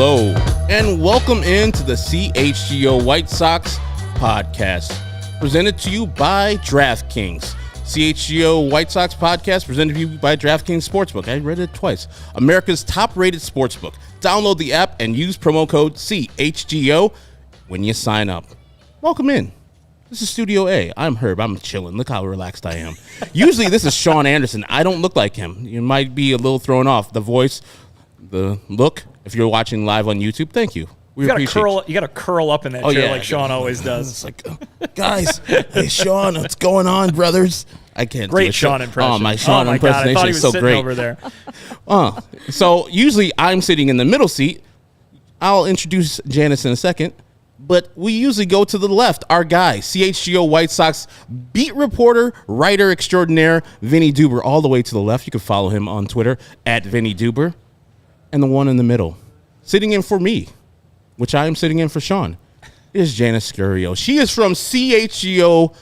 Hello, and welcome into the CHGO White Sox podcast, presented to you by DraftKings. CHGO White Sox podcast presented to you by DraftKings Sportsbook. I read it twice. America's top-rated sportsbook. Download the app and use promo code CHGO when you sign up. Welcome in. This is Studio A. I'm Herb. I'm chilling. Look how relaxed I am. Usually this is Sean Anderson. I don't look like him. You might be a little thrown off. The voice, the look. If you're watching live on YouTube, thank you. You got to curl up in that chair like Sean always does. It's like, guys, hey, Sean, what's going on, brothers? I can't Great do it. Sean impression. Oh, my Sean impersonation God, I thought he is was so sitting great. over there. So usually I'm sitting in the middle seat. I'll introduce Janice in a second. But we usually go to the left. Our guy, CHGO White Sox beat reporter, writer extraordinaire, Vinnie Duber, all the way to the left. You can follow him on Twitter at Vinnie Duber. And the one in the middle, sitting in for me, which I am sitting in for Sean, is Janice Scurio. She is from CHGO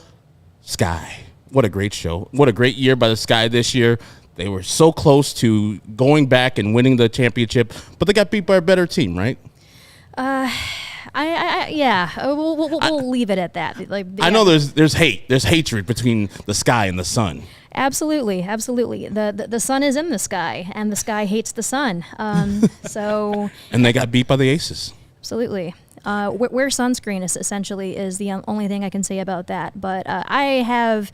Sky. What a great show. What a great year by the Sky this year. They were so close to going back and winning the championship, but they got beat by a better team, right? We'll leave it at that. I know there's hate. There's hatred between the Sky and the Sun. Absolutely. The sun is in the sky, and the sky hates the sun. And they got beat by the Aces. Absolutely. Wear sunscreen essentially is the only thing I can say about that. But I have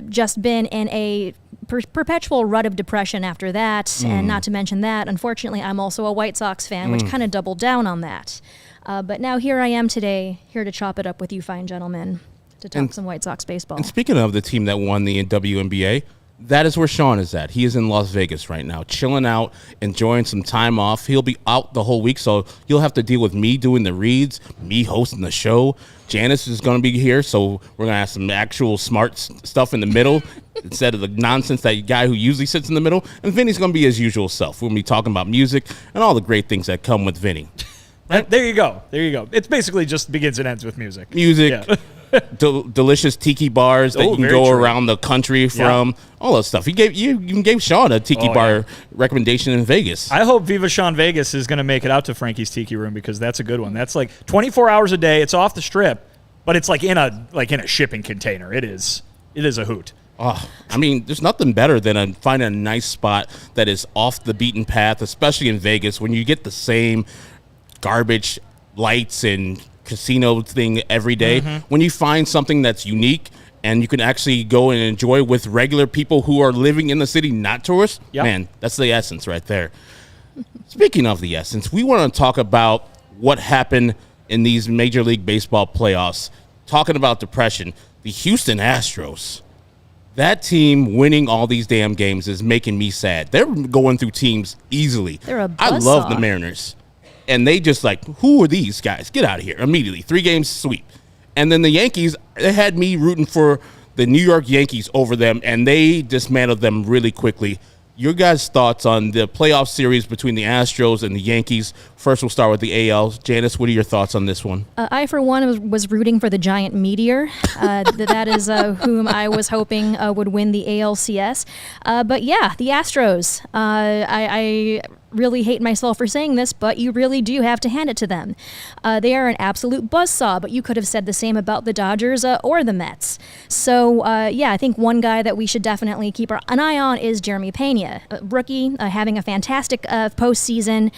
just been in a perpetual rut of depression after that, and not to mention that, unfortunately, I'm also a White Sox fan, which kind of doubled down on that. But now here I am today, here to chop it up with you fine gentlemen, to talk some White Sox baseball. And speaking of the team that won the WNBA, that is where Sean is at. He is in Las Vegas right now, chilling out, enjoying some time off. He'll be out the whole week, so you'll have to deal with me doing the reads, me hosting the show. Janice is going to be here, so we're going to have some actual smart stuff in the middle instead of the nonsense that guy who usually sits in the middle. And Vinny's going to be his usual self. We're going to be talking about music and all the great things that come with Vinny. There you go. It's basically just begins and ends with music. Yeah. Delicious tiki bars that you can go around the country from, all that stuff. You gave Sean a tiki bar recommendation in Vegas. I hope Viva Sean Vegas is going to make it out to Frankie's Tiki Room, because that's a good one. That's like 24 hours a day. It's off the strip, but it's like in a shipping container. It is a hoot. Oh, I mean, there's nothing better than finding a nice spot that is off the beaten path, especially in Vegas, when you get the same garbage lights and casino thing every day. When you find something that's unique and you can actually go and enjoy with regular people who are living in the city, not tourists, man, that's the essence right there. Speaking of the essence, we want to talk about what happened in these Major League Baseball playoffs. Talking about depression, the Houston Astros. That team winning all these damn games is making me sad. They're going through teams easily. I love the Mariners. And they just who are these guys? Get out of here immediately. 3 games sweep. And then the Yankees, they had me rooting for the New York Yankees over them, and they dismantled them really quickly. Your guys' thoughts on the playoff series between the Astros and the Yankees? First, we'll start with the AL. Janice, what are your thoughts on this one? I, for one, was rooting for the giant meteor. That is whom I was hoping would win the ALCS. But yeah, the Astros. I really hate myself for saying this, but you really do have to hand it to them. They are an absolute buzzsaw, but you could have said the same about the Dodgers or the Mets. So, I think one guy that we should definitely keep an eye on is Jeremy Pena, rookie, having a fantastic postseason,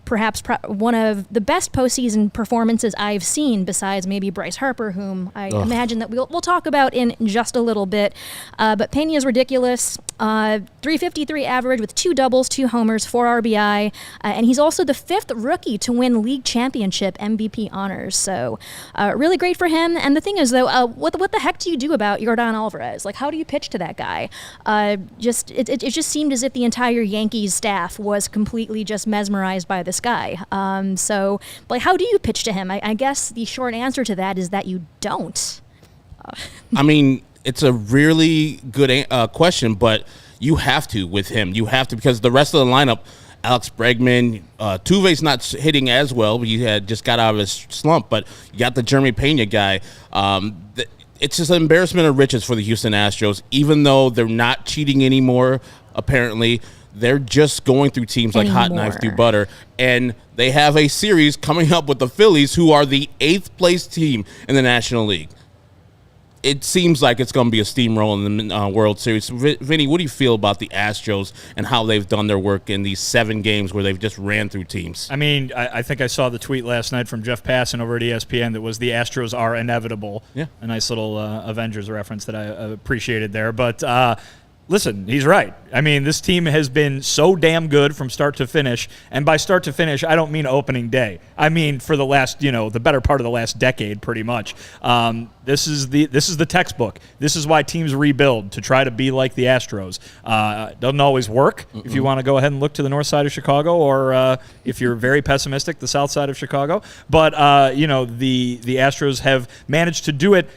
perhaps one of the best postseason performances I've seen, besides maybe Bryce Harper, whom I imagine that we'll talk about in just a little bit. But Pena is ridiculous. 353 average with 2 doubles, 2 homers, 4 RBI, and he's also the 5th rookie to win league championship MVP honors. So really great for him. And the thing is, though, what the heck do you do about Yordan Alvarez? How do you pitch to that guy? It just seemed as if the entire Yankees staff was completely just mesmerized by this guy. How do you pitch to him? I guess the short answer to that is that you don't. I mean, it's a really good question, but you have to with him. You have to, because the rest of the lineup, Alex Bregman, Tuve's not hitting as well. He had just got out of his slump, but you got the Jeremy Pena guy. It's just an embarrassment of riches for the Houston Astros, even though they're not cheating anymore. apparently they're just going through teams like hot knives through butter, and they have a series coming up with the Phillies, who are the 8th place team in the National League. It seems like it's going to be a steamroll in the World Series. Vinny, what do you feel about the Astros and how they've done their work in these 7 games where they've just ran through teams? I mean, I think I saw the tweet last night from Jeff Passan over at ESPN that was the Astros are inevitable. Yeah. A nice little Avengers reference that I appreciated there. But listen, he's right. I mean, this team has been so damn good from start to finish. And by start to finish, I don't mean opening day. I mean for the last, the better part of the last decade, pretty much. This is the textbook. This is why teams rebuild, to try to be like the Astros. Doesn't always work. If you want to go ahead and look to the north side of Chicago, or if you're very pessimistic, the south side of Chicago. But the Astros have managed to do it.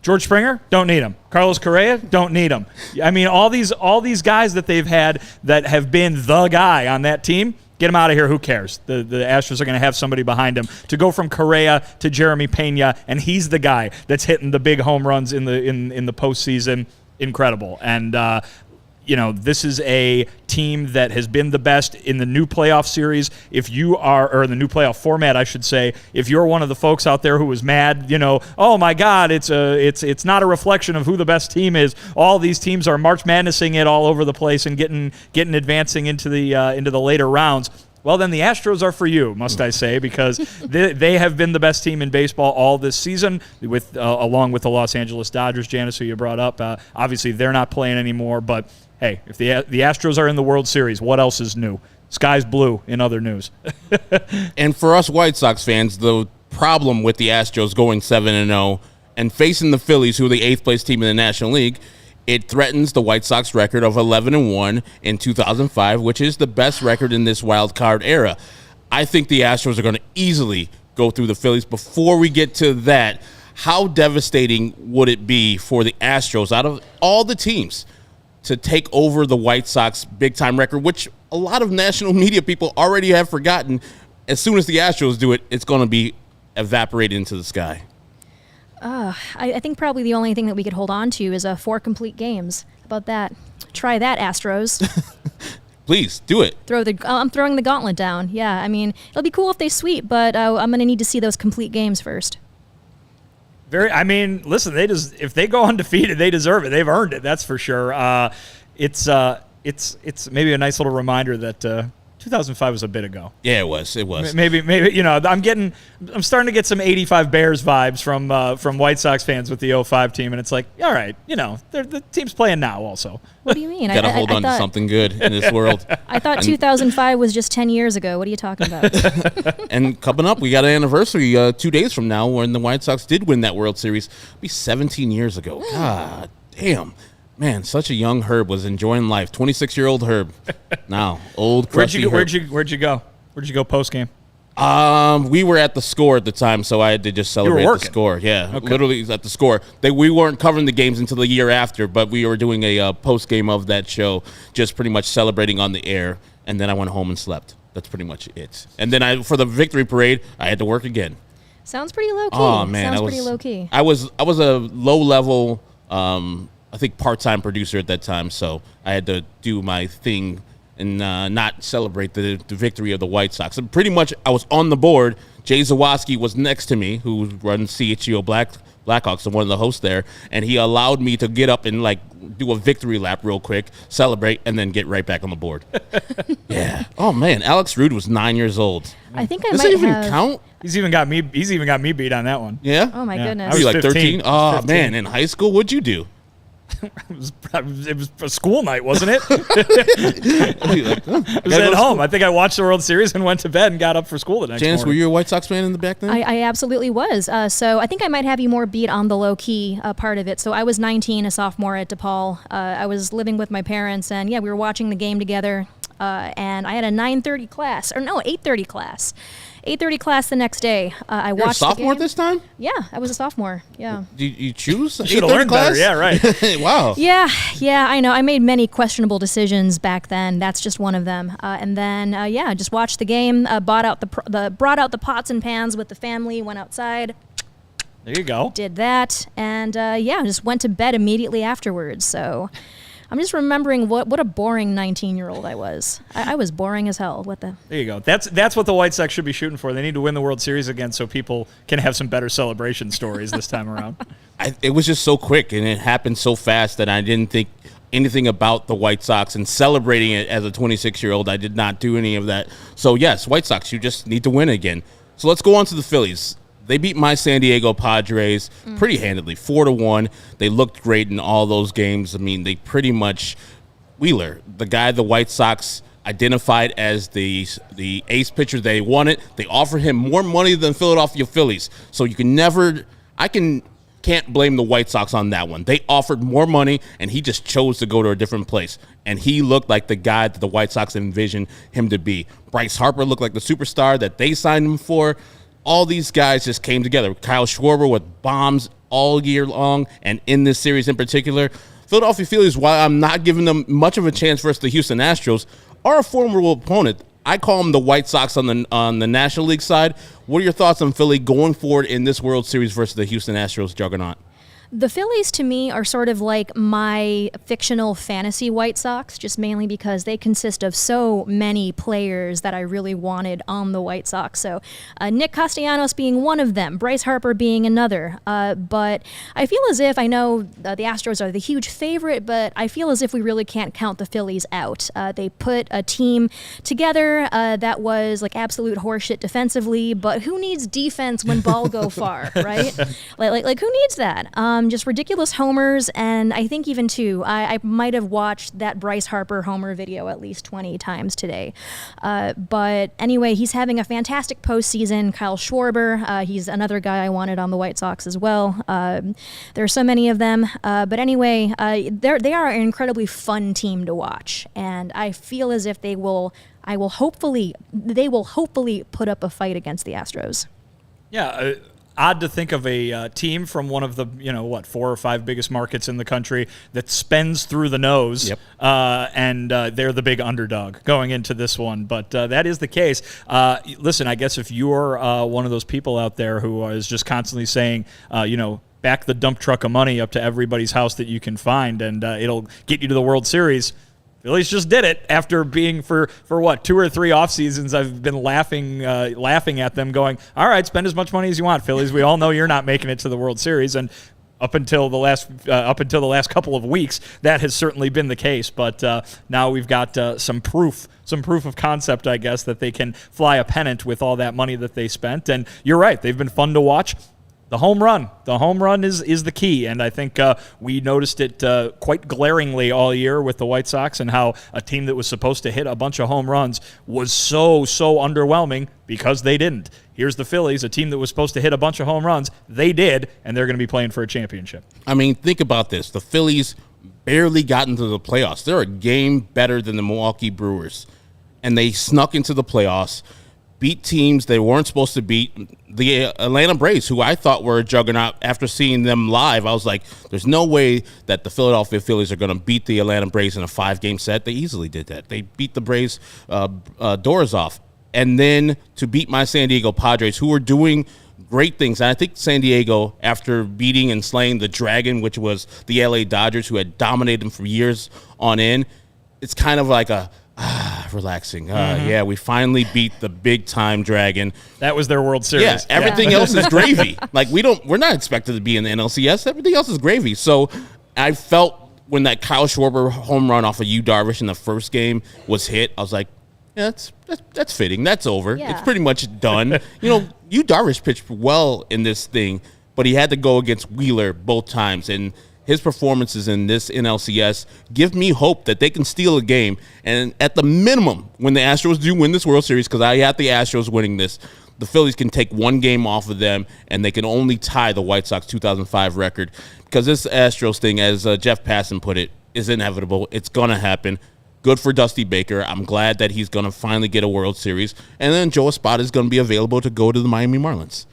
George Springer, don't need him. Carlos Correa, don't need him. I mean, all these guys that they've had that have been the guy on that team, get him out of here. Who cares? The Astros are going to have somebody behind him. To go from Correa to Jeremy Pena, and he's the guy that's hitting the big home runs in the postseason. Incredible. And this is a team that has been the best in the new playoff series. If you are, or the new playoff format, I should say, if you're one of the folks out there who was mad, oh my God, it's not a reflection of who the best team is. All these teams are March Madnessing it all over the place and getting advancing into the later rounds. Well, then the Astros are for you, must I say, because they have been the best team in baseball all this season, along with the Los Angeles Dodgers, Janice, who you brought up. Obviously, they're not playing anymore, but hey, if the Astros are in the World Series, what else is new? Sky's blue in other news. And for us White Sox fans, the problem with the Astros going 7-0 and facing the Phillies, who are the 8th place team in the National League, it threatens the White Sox record of 11-1 in 2005, which is the best record in this wild card era. I think the Astros are going to easily go through the Phillies. Before we get to that, how devastating would it be for the Astros, out of all the teams, to take over the White Sox big-time record, which a lot of national media people already have forgotten? As soon as the Astros do it, it's going to be evaporated into the sky. I think probably the only thing that we could hold on to is 4 complete games. How about that? Try that, Astros. Please, do it. I'm throwing the gauntlet down. Yeah, I mean, it'll be cool if they sweep, but I'm going to need to see those complete games first. Listen, if they go undefeated, they deserve it. They've earned it, that's for sure. It's maybe a nice little reminder that 2005 was a bit ago. Yeah, it was. It was. Maybe I'm starting to get some 85 Bears vibes from White Sox fans with the 05 team, and it's like, all right, the team's playing now also. What do you mean? Got to hold on to something good in this world. I thought 2005 was just 10 years ago. What are you talking about? And coming up, we got an anniversary 2 days from now when the White Sox did win that World Series. It'll be 17 years ago. God damn. Man, such a young Herb was enjoying life. 26-year-old Herb. Now, old crusty Herb. Where'd you go? Where'd you go post game? We were at the Score at the time, so I had to just celebrate the Score. Yeah, okay. Literally at the Score. We weren't covering the games until the year after, but we were doing a post game of that show, just pretty much celebrating on the air. And then I went home and slept. That's pretty much it. And then for the victory parade, I had to work again. Sounds pretty low key. Oh man, Sounds pretty low key. I was a low level. I think part-time producer at that time, so I had to do my thing and not celebrate the victory of the White Sox. And pretty much I was on the board. Jay Zawoski was next to me, who runs CHGO Blackhawks and one of the hosts there, and he allowed me to get up and do a victory lap real quick, celebrate, and then get right back on the board. Yeah. Oh man, Alex Rude was 9 years old. I think I Does might it even have... count? He's even got me beat on that one. Yeah. Oh my goodness. I was like 15. 13. Oh 15. Man, in high school, what'd you do? It was a school night, wasn't it? It was at home. I think I watched the World Series and went to bed and got up for school the next Janice, morning. were you a White Sox fan in the back then? I absolutely was. So I think I might have you more beat on the low-key part of it. So I was 19, a sophomore at DePaul. I was living with my parents, and we were watching the game together. And I had a 8:30 class. 8:30 class the next day. I You're watched a sophomore the game. this time? Yeah, I was a sophomore. Yeah. Did you choose? You should have learned class? better. Yeah, right. Wow. Yeah, I know. I made many questionable decisions back then. That's just one of them. And then, just watched the game. Brought out the pots and pans with the family. Went outside. There you go. Did that, and just went to bed immediately afterwards. So. I'm just remembering what a boring 19-year-old I was. I was boring as hell. What the? There you go. That's what the White Sox should be shooting for. They need to win the World Series again so people can have some better celebration stories this time around. It was just so quick, and it happened so fast that I didn't think anything about the White Sox, and celebrating it as a 26-year-old, I did not do any of that. So, yes, White Sox, you just need to win again. So let's go on to the Phillies. They beat my San Diego Padres pretty handedly, 4-1. They looked great in all those games. I mean, they pretty much Wheeler, the guy the White Sox identified as the ace pitcher they wanted. They offered him more money than Philadelphia Phillies. So you can never can't blame the White Sox on that one. They offered more money, and he just chose to go to a different place. And he looked like the guy that the White Sox envisioned him to be. Bryce Harper looked like the superstar that they signed him for. All these guys just came together. Kyle Schwarber with bombs all year long, and in this series in particular. Philadelphia Phillies, while I'm not giving them much of a chance versus the Houston Astros, are a formidable opponent. I call them the White Sox on the National League side. What are your thoughts on Philly going forward in this World Series versus the Houston Astros juggernaut? The Phillies, to me, are sort of like my fictional fantasy White Sox, just mainly because they consist of so many players that I really wanted on the White Sox. So Nick Castellanos being one of them, Bryce Harper being another. But I feel as if, I know the Astros are the huge favorite, but I feel as if we really can't count the Phillies out. They put a team together that was like absolute horseshit defensively, but who needs defense when ball go far, right? Like who needs that? Just ridiculous homers, and I think even too, I might have watched that Bryce Harper homer video at least 20 times today. But anyway, he's having a fantastic postseason. Kyle Schwarber, he's another guy I wanted on the White Sox as well. There are so many of them. But anyway, they are an incredibly fun team to watch, and I feel as if they will hopefully put up a fight against the Astros. Yeah. Odd to think of a team from one of the 4 or 5 biggest markets in the country that spends through the nose, yep. And they're the big underdog going into this one. But that is the case. Listen, I guess if you're one of those people out there who is just constantly saying, back the dump truck of money up to everybody's house that you can find, and it'll get you to the World Series. Phillies just did it after being for 2 or 3 off seasons. I've been laughing at them, going, "All right, spend as much money as you want, Phillies. We all know you're not making it to the World Series." And up until the last couple of weeks, that has certainly been the case. But now we've got some proof of concept, I guess, that they can fly a pennant with all that money that they spent. And you're right; they've been fun to watch. The home run is the key, and I think we noticed it quite glaringly all year with the White Sox, and how a team that was supposed to hit a bunch of home runs was so underwhelming because they didn't. Here's the Phillies, a team that was supposed to hit a bunch of home runs. They did, and they're going to be playing for a championship. I mean, think about this. The Phillies barely got into the playoffs. They're a game better than the Milwaukee Brewers, and they snuck into the playoffs, beat teams they weren't supposed to beat. The Atlanta Braves, who I thought were a juggernaut, after seeing them live, I was like, there's no way that the Philadelphia Phillies are going to beat the Atlanta Braves in a 5-game set. They easily did that. They beat the Braves doors off. And then to beat my San Diego Padres, who were doing great things. And I think San Diego, after beating and slaying the Dragon, which was the LA Dodgers, who had dominated them for years on end, it's kind of like a relaxing. Yeah, we finally beat the big time Dragon. That was their World Series. Yeah, everything else is gravy. Like we're not expected to be in the NLCS. Everything else is gravy. So I felt when that Kyle Schwarber home run off of Yu Darvish in the first game was hit, I was like, yeah, that's fitting. That's over. Yeah. It's pretty much done. Yu Darvish pitched well in this thing, but he had to go against Wheeler both times, and his performances in this NLCS give me hope that they can steal a game. And at the minimum, when the Astros do win this World Series, because I have the Astros winning this, the Phillies can take 1 game off of them, and they can only tie the White Sox 2005 record. Because this Astros thing, as Jeff Passan put it, is inevitable. It's going to happen. Good for Dusty Baker. I'm glad that he's going to finally get a World Series. And then Joe Espada is going to be available to go to the Miami Marlins.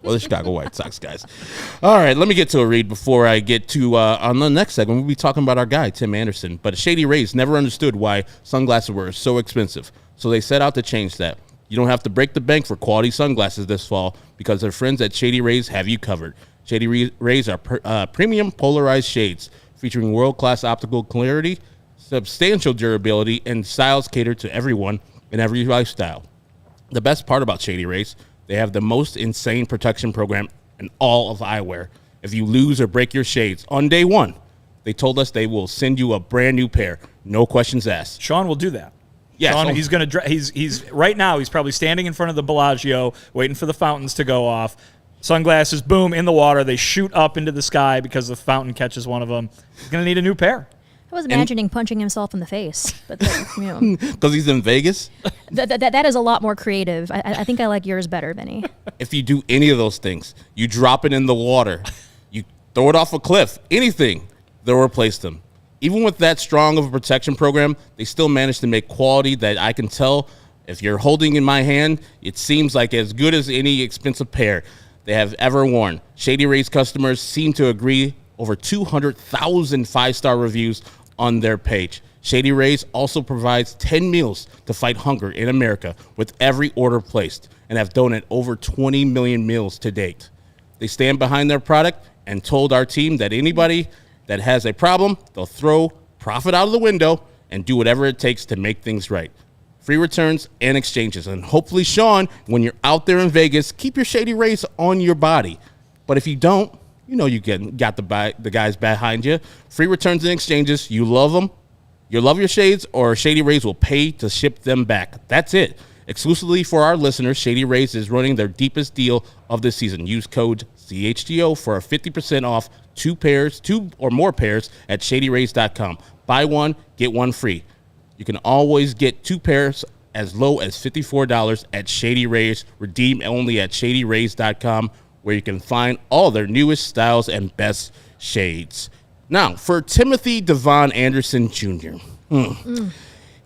Well, the Chicago White Sox, guys. All right, let me get to a read before I get to, on the next segment, we'll be talking about our guy, Tim Anderson. But Shady Rays never understood why sunglasses were so expensive, so they set out to change that. You don't have to break the bank for quality sunglasses this fall because their friends at Shady Rays have you covered. Shady Rays are premium polarized shades featuring world-class optical clarity, substantial durability, and styles catered to everyone in every lifestyle. The best part about Shady Rays, they have the most insane protection program in all of eyewear. If you lose or break your shades on day one, they told us they will send you a brand new pair. No questions asked. Sean will do that. Yes. Sean, he's going to. He's right now. He's probably standing in front of the Bellagio, waiting for the fountains to go off. Sunglasses, boom, in the water. They shoot up into the sky because the fountain catches one of them. He's going to need a new pair. I was imagining punching himself in the face, but because he's in Vegas. That is a lot more creative. I think I like yours better, Vinnie. If you do any of those things, you drop it in the water, you throw it off a cliff, anything, they'll replace them. Even with that strong of a protection program, they still manage to make quality that I can tell. If you're holding in my hand, it seems like as good as any expensive pair they have ever worn. Shady Rays customers seem to agree. Over 200,000 five-star reviews on their page. Shady Rays also provides 10 meals to fight hunger in America with every order placed and have donated over 20 million meals to date. They stand behind their product and told our team that anybody that has a problem, they'll throw profit out of the window and do whatever it takes to make things right. Free returns and exchanges. And hopefully, Sean, when you're out there in Vegas, keep your Shady Rays on your body. But if you don't, you know you got the guys behind you. Free returns and exchanges. You love them. You love your shades, or Shady Rays will pay to ship them back. That's it. Exclusively for our listeners, Shady Rays is running their deepest deal of the season. Use code CHGO for a 50% off two or more pairs at shadyrays.com. Buy one, get one free. You can always get two pairs as low as $54 at Shady Rays. Redeem only at shadyrays.com, where you can find all their newest styles and best shades. Now, for Timothy Devon Anderson Jr.,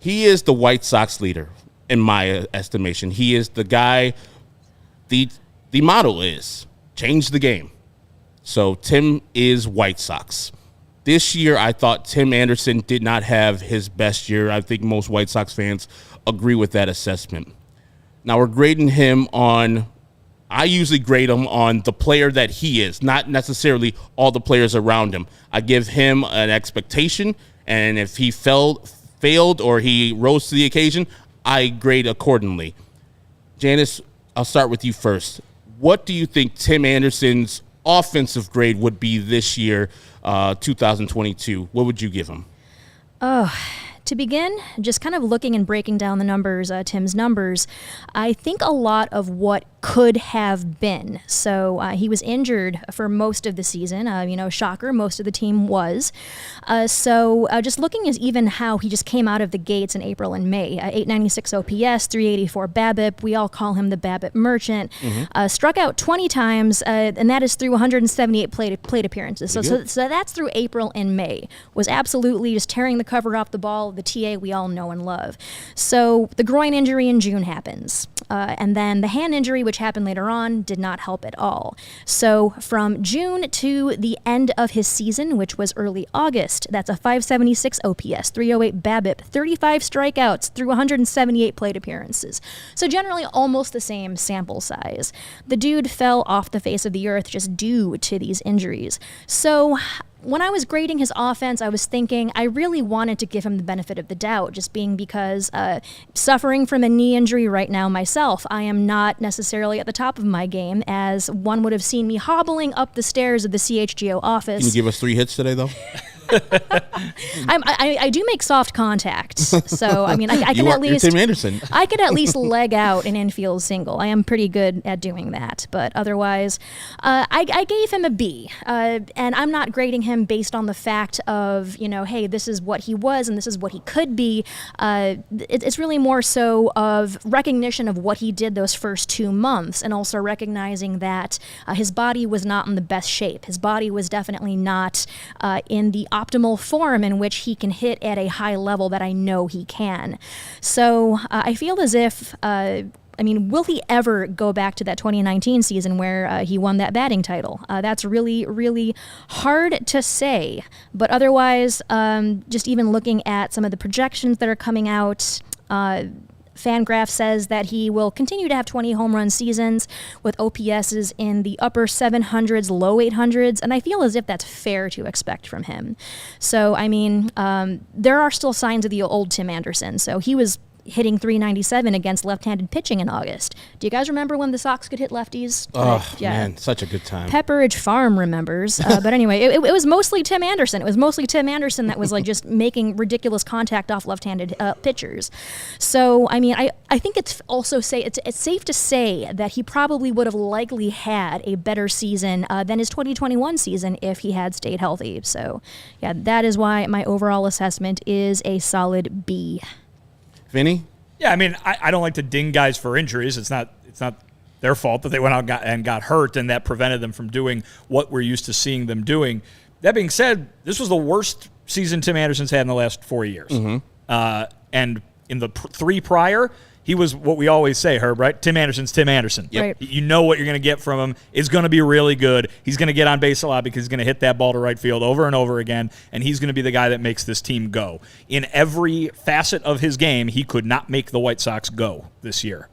he is the White Sox leader, in my estimation. He is the guy, the motto is, change the game. So Tim is White Sox. This year, I thought Tim Anderson did not have his best year. I think most White Sox fans agree with that assessment. Now, we're grading him on, I usually grade him on the player that he is, not necessarily all the players around him. I give him an expectation, and if he failed or he rose to the occasion, I grade accordingly. Janice, I'll start with you first. What do you think Tim Anderson's offensive grade would be this year, 2022? What would you give him? To begin, just kind of looking and breaking down the numbers, Tim's numbers, I think a lot of what could have been. So he was injured for most of the season. Shocker, most of the team was. So just looking at even how he just came out of the gates in April and May. 896 OPS, 384 BABIP. We all call him the BABIP merchant. Struck out 20 times, and that is through 178 plate appearances. So that's through April and May. Was absolutely just tearing the cover off the ball. The TA we all know and love. So the groin injury in June happens. And then the hand injury, which happened later on, did not help at all. So from June to the end of his season, which was early August, that's a 576 OPS, 308 BABIP, 35 strikeouts through 178 plate appearances. So generally almost the same sample size. The dude fell off the face of the earth just due to these injuries. So when I was grading his offense, I was thinking I really wanted to give him the benefit of the doubt, just being because suffering from a knee injury right now myself, I am not necessarily at the top of my game, as one would have seen me hobbling up the stairs of the CHGO office. Can you give us 3 hits today, though? I do make soft contact, so I mean I can at least Tim Anderson. I could at least leg out an infield single. I am pretty good at doing that, but otherwise, I gave him a B, and I'm not grading him based on the fact of hey, this is what he was and this is what he could be. It's really more so of recognition of what he did those first 2 months, and also recognizing that his body was not in the best shape. His body was definitely not in the optimal form in which he can hit at a high level that I know he can. So I feel as if, will he ever go back to that 2019 season where he won that batting title? That's really, really hard to say. But otherwise, just even looking at some of the projections that are coming out, Fangraph says that he will continue to have 20 home run seasons with OPSs in the upper 700s, low 800s, and I feel as if that's fair to expect from him. So, I mean, there are still signs of the old Tim Anderson. So he was hitting 397 against left-handed pitching in August. Do you guys remember when the Sox could hit lefties? Man, such a good time. Pepperidge Farm remembers. But anyway, it was mostly Tim Anderson. It was mostly Tim Anderson that was like just making ridiculous contact off left-handed pitchers. So, I mean, I think it's also it's safe to say that he probably would have likely had a better season than his 2021 season if he had stayed healthy. So, yeah, that is why my overall assessment is a solid B. Vinny? Yeah, I mean, I don't like to ding guys for injuries. It's not their fault that they went out and got hurt, and that prevented them from doing what we're used to seeing them doing. That being said, this was the worst season Tim Anderson's had in the last 4 years. And in the three prior, he was what we always say, Herb, right? Tim Anderson's Tim Anderson. Yep. Right. You know what you're going to get from him. It's going to be really good. He's going to get on base a lot because he's going to hit that ball to right field over and over again, and he's going to be the guy that makes this team go. In every facet of his game, he could not make the White Sox go this year.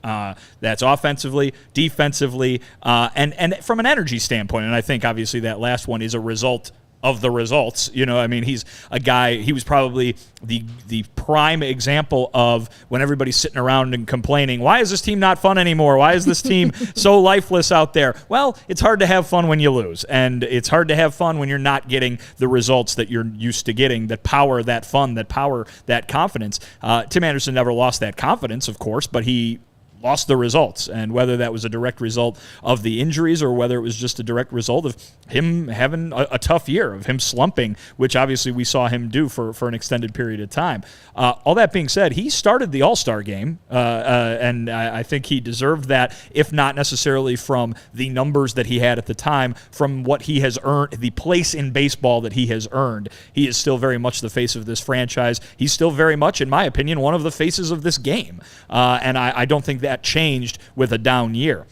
That's offensively, defensively, and from an energy standpoint. And I think, obviously, that last one is a result of the results. You know, I mean, he's a guy, he was probably the prime example of when everybody's sitting around and complaining, why is this team not fun anymore? Why is this team so lifeless out there? Well, it's hard to have fun when you lose, and it's hard to have fun when you're not getting the results that you're used to getting that power that fun, that power that confidence. Tim Anderson never lost that confidence, of course, but he lost the results, and whether that was a direct result of the injuries or whether it was just a direct result of him having a tough year, of him slumping, which obviously we saw him do for an extended period of time. All that being said, he started the All-Star game, and I think he deserved that, if not necessarily from the numbers that he had at the time, from what he has earned, the place in baseball that he has earned. He is still very much the face of this franchise. He's still very much, in my opinion, one of the faces of this game, and I don't think that changed with a down year.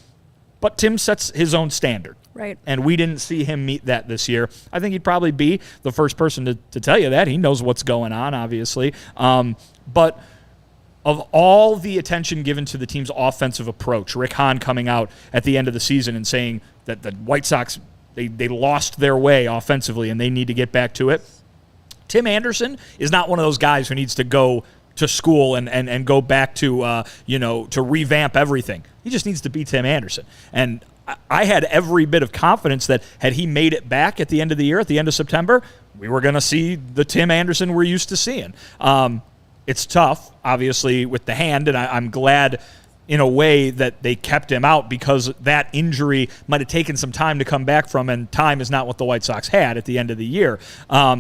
But Tim sets his own standard. Right. And we didn't see him meet that this year. I think he'd probably be the first person to tell you that. He knows what's going on, obviously. But of all the attention given to the team's offensive approach, Rick Hahn coming out at the end of the season and saying that the White Sox, they lost their way offensively and they need to get back to it. Tim Anderson is not one of those guys who needs to go to school and go back to, to revamp everything. He just needs to be Tim Anderson. And I had every bit of confidence that had he made it back at the end of the year, at the end of September, we were going to see the Tim Anderson we're used to seeing. It's tough, obviously, with the hand, and I'm glad in a way that they kept him out because that injury might have taken some time to come back from, and time is not what the White Sox had at the end of the year.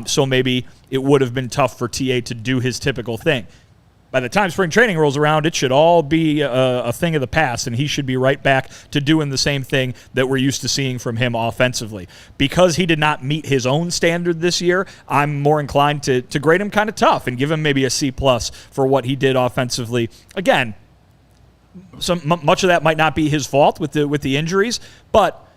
So maybe it would have been tough for TA to do his typical thing. By the time spring training rolls around, it should all be a thing of the past, and he should be right back to doing the same thing that we're used to seeing from him offensively. Because he did not meet his own standard this year, I'm more inclined to grade him kind of tough and give him maybe a C+ for what he did offensively. Again, much of that might not be his fault with the injuries, but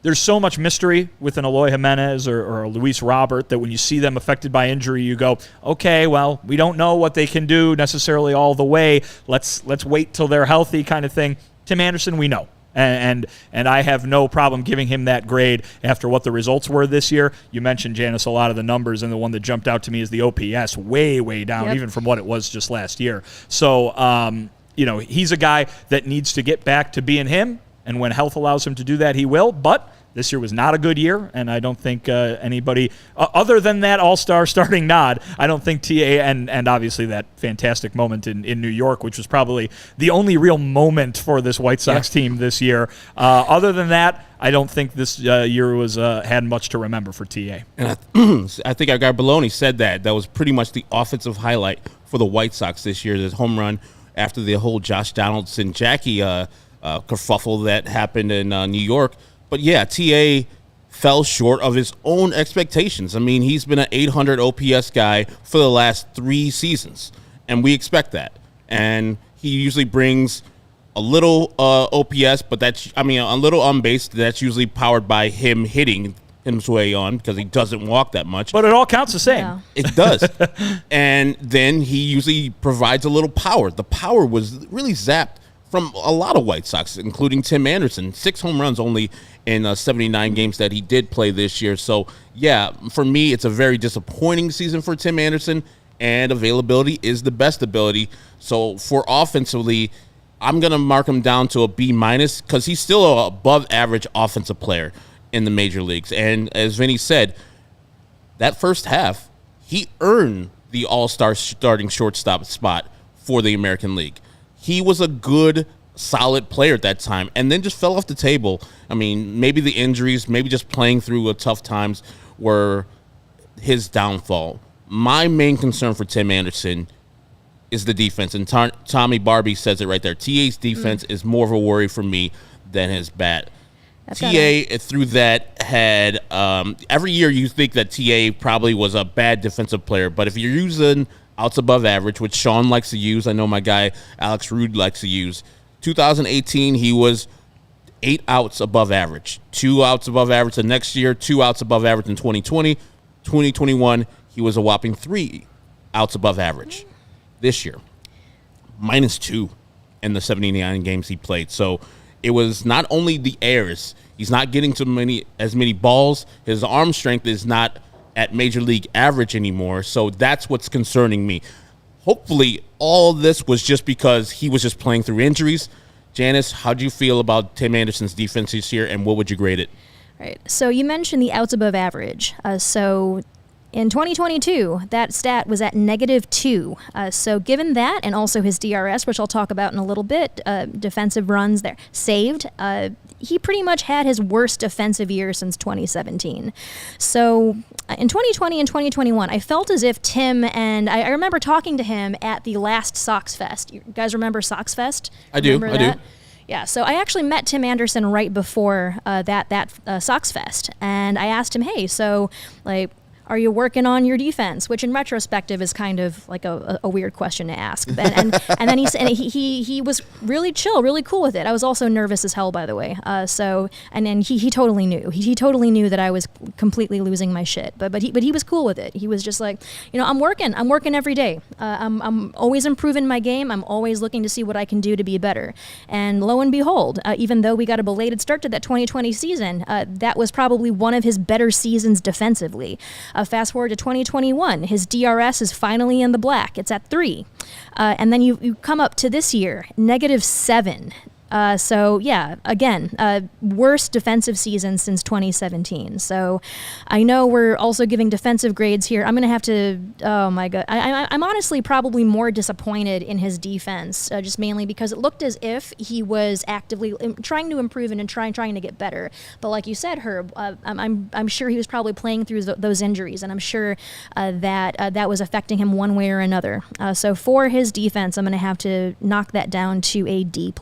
there's so much mystery with an Eloy Jimenez or a Luis Robert that when you see them affected by injury, you go, okay, well, we don't know what they can do necessarily all the way. Let's wait till they're healthy kind of thing. Tim Anderson, we know. And I have no problem giving him that grade after what the results were this year. You mentioned, Janice, a lot of the numbers, and the one that jumped out to me is the OPS, way, way down, even from what it was just last year. So, he's a guy that needs to get back to being him, and when health allows him to do that, he will. But this year was not a good year, and I don't think anybody, other than that all-star starting nod, I don't think TA, and obviously that fantastic moment in New York, which was probably the only real moment for this White Sox team this year. Other than that, I don't think this year was had much to remember for TA. And I think our guy Baloney said that was pretty much the offensive highlight for the White Sox this year, this home run after the whole Josh Donaldson-Jackie kerfuffle that happened in New York. But yeah, TA fell short of his own expectations. I mean, he's been an 800 OPS guy for the last 3 seasons, and we expect that. And he usually brings a little OPS, but a little on base. That's usually powered by him hitting his way on because he doesn't walk that much. But it all counts the same. Yeah. It does. And then he usually provides a little power. The power was really zapped from a lot of White Sox, including Tim Anderson. 6 home runs only in 79 games that he did play this year. So, yeah, for me, it's a very disappointing season for Tim Anderson, and availability is the best ability. So, for offensively, I'm going to mark him down to a B- because he's still an above-average offensive player in the major leagues. And as Vinnie said, that first half, he earned the All-Star Starting Shortstop spot for the American League. He was a good, solid player at that time, and then just fell off the table. I mean, maybe the injuries, maybe just playing through tough times were his downfall. My main concern for Tim Anderson is the defense, and Tommy Barbie says it right there. TA's defense is more of a worry for me than his bat. TA through that had every year you think that TA probably was a bad defensive player, but if you're using outs above average, which Sean likes to use, I know my guy Alex Rude likes to use, 2018 he was 8 outs above average, 2 outs above average the next year, 2 outs above average in 2020. 2021 he was a whopping 3 outs above average. This year -2 in the 79 games he played. So it was not only the errors, he's not getting as many balls, his arm strength is not at major league average anymore. So that's what's concerning me. Hopefully all this was just because he was just playing through injuries. Janice, how do you feel about Tim Anderson's defense this year, and what would you grade it? Right. So you mentioned the outs above average. So in 2022, that stat was at -2. So given that, and also his DRS, which I'll talk about in a little bit, defensive runs there saved, he pretty much had his worst defensive year since 2017. So in 2020 and 2021, I felt as if Tim, and I remember talking to him at the last Sox Fest. You guys remember Sox Fest? I do. Yeah, so I actually met Tim Anderson right before that Sox Fest, and I asked him, hey, so like, are you working on your defense? Which in retrospective is kind of like a weird question to ask. And then he was really chill, really cool with it. I was also nervous as hell, by the way. And then he totally knew. He totally knew that I was completely losing my shit. But he was cool with it. He was just like, I'm working every day. I'm always improving my game. I'm always looking to see what I can do to be better. And lo and behold, even though we got a belated start to that 2020 season, that was probably one of his better seasons defensively. Fast forward to 2021, his DRS is finally in the black. It's at 3. And then you come up to this year, -7. So, yeah, again, worst defensive season since 2017. So I know we're also giving defensive grades here. I'm going to have to, oh, my God. I'm honestly probably more disappointed in his defense, just mainly because it looked as if he was actively trying to improve and trying to get better. But like you said, Herb, I'm sure he was probably playing through those injuries, and I'm sure that was affecting him one way or another. So for his defense, I'm going to have to knock that down to a D+.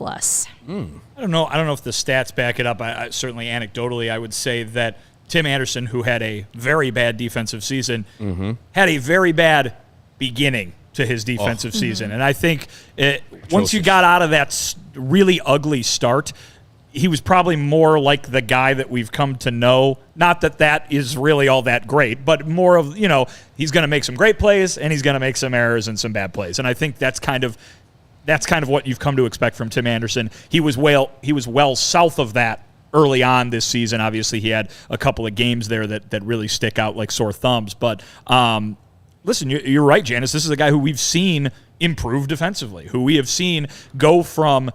I don't know if the stats back it up. I certainly anecdotally, I would say that Tim Anderson, who had a very bad defensive season, had a very bad beginning to his defensive season. And I think once you got out of that really ugly start, he was probably more like the guy that we've come to know. Not that is really all that great, but more of, he's going to make some great plays and he's going to make some errors and some bad plays. And I think that's kind of what you've come to expect from Tim Anderson. He was well south of that early on this season. Obviously, he had a couple of games there that really stick out like sore thumbs. But listen, you're right, Janice. This is a guy who we've seen improve defensively, who we have seen go from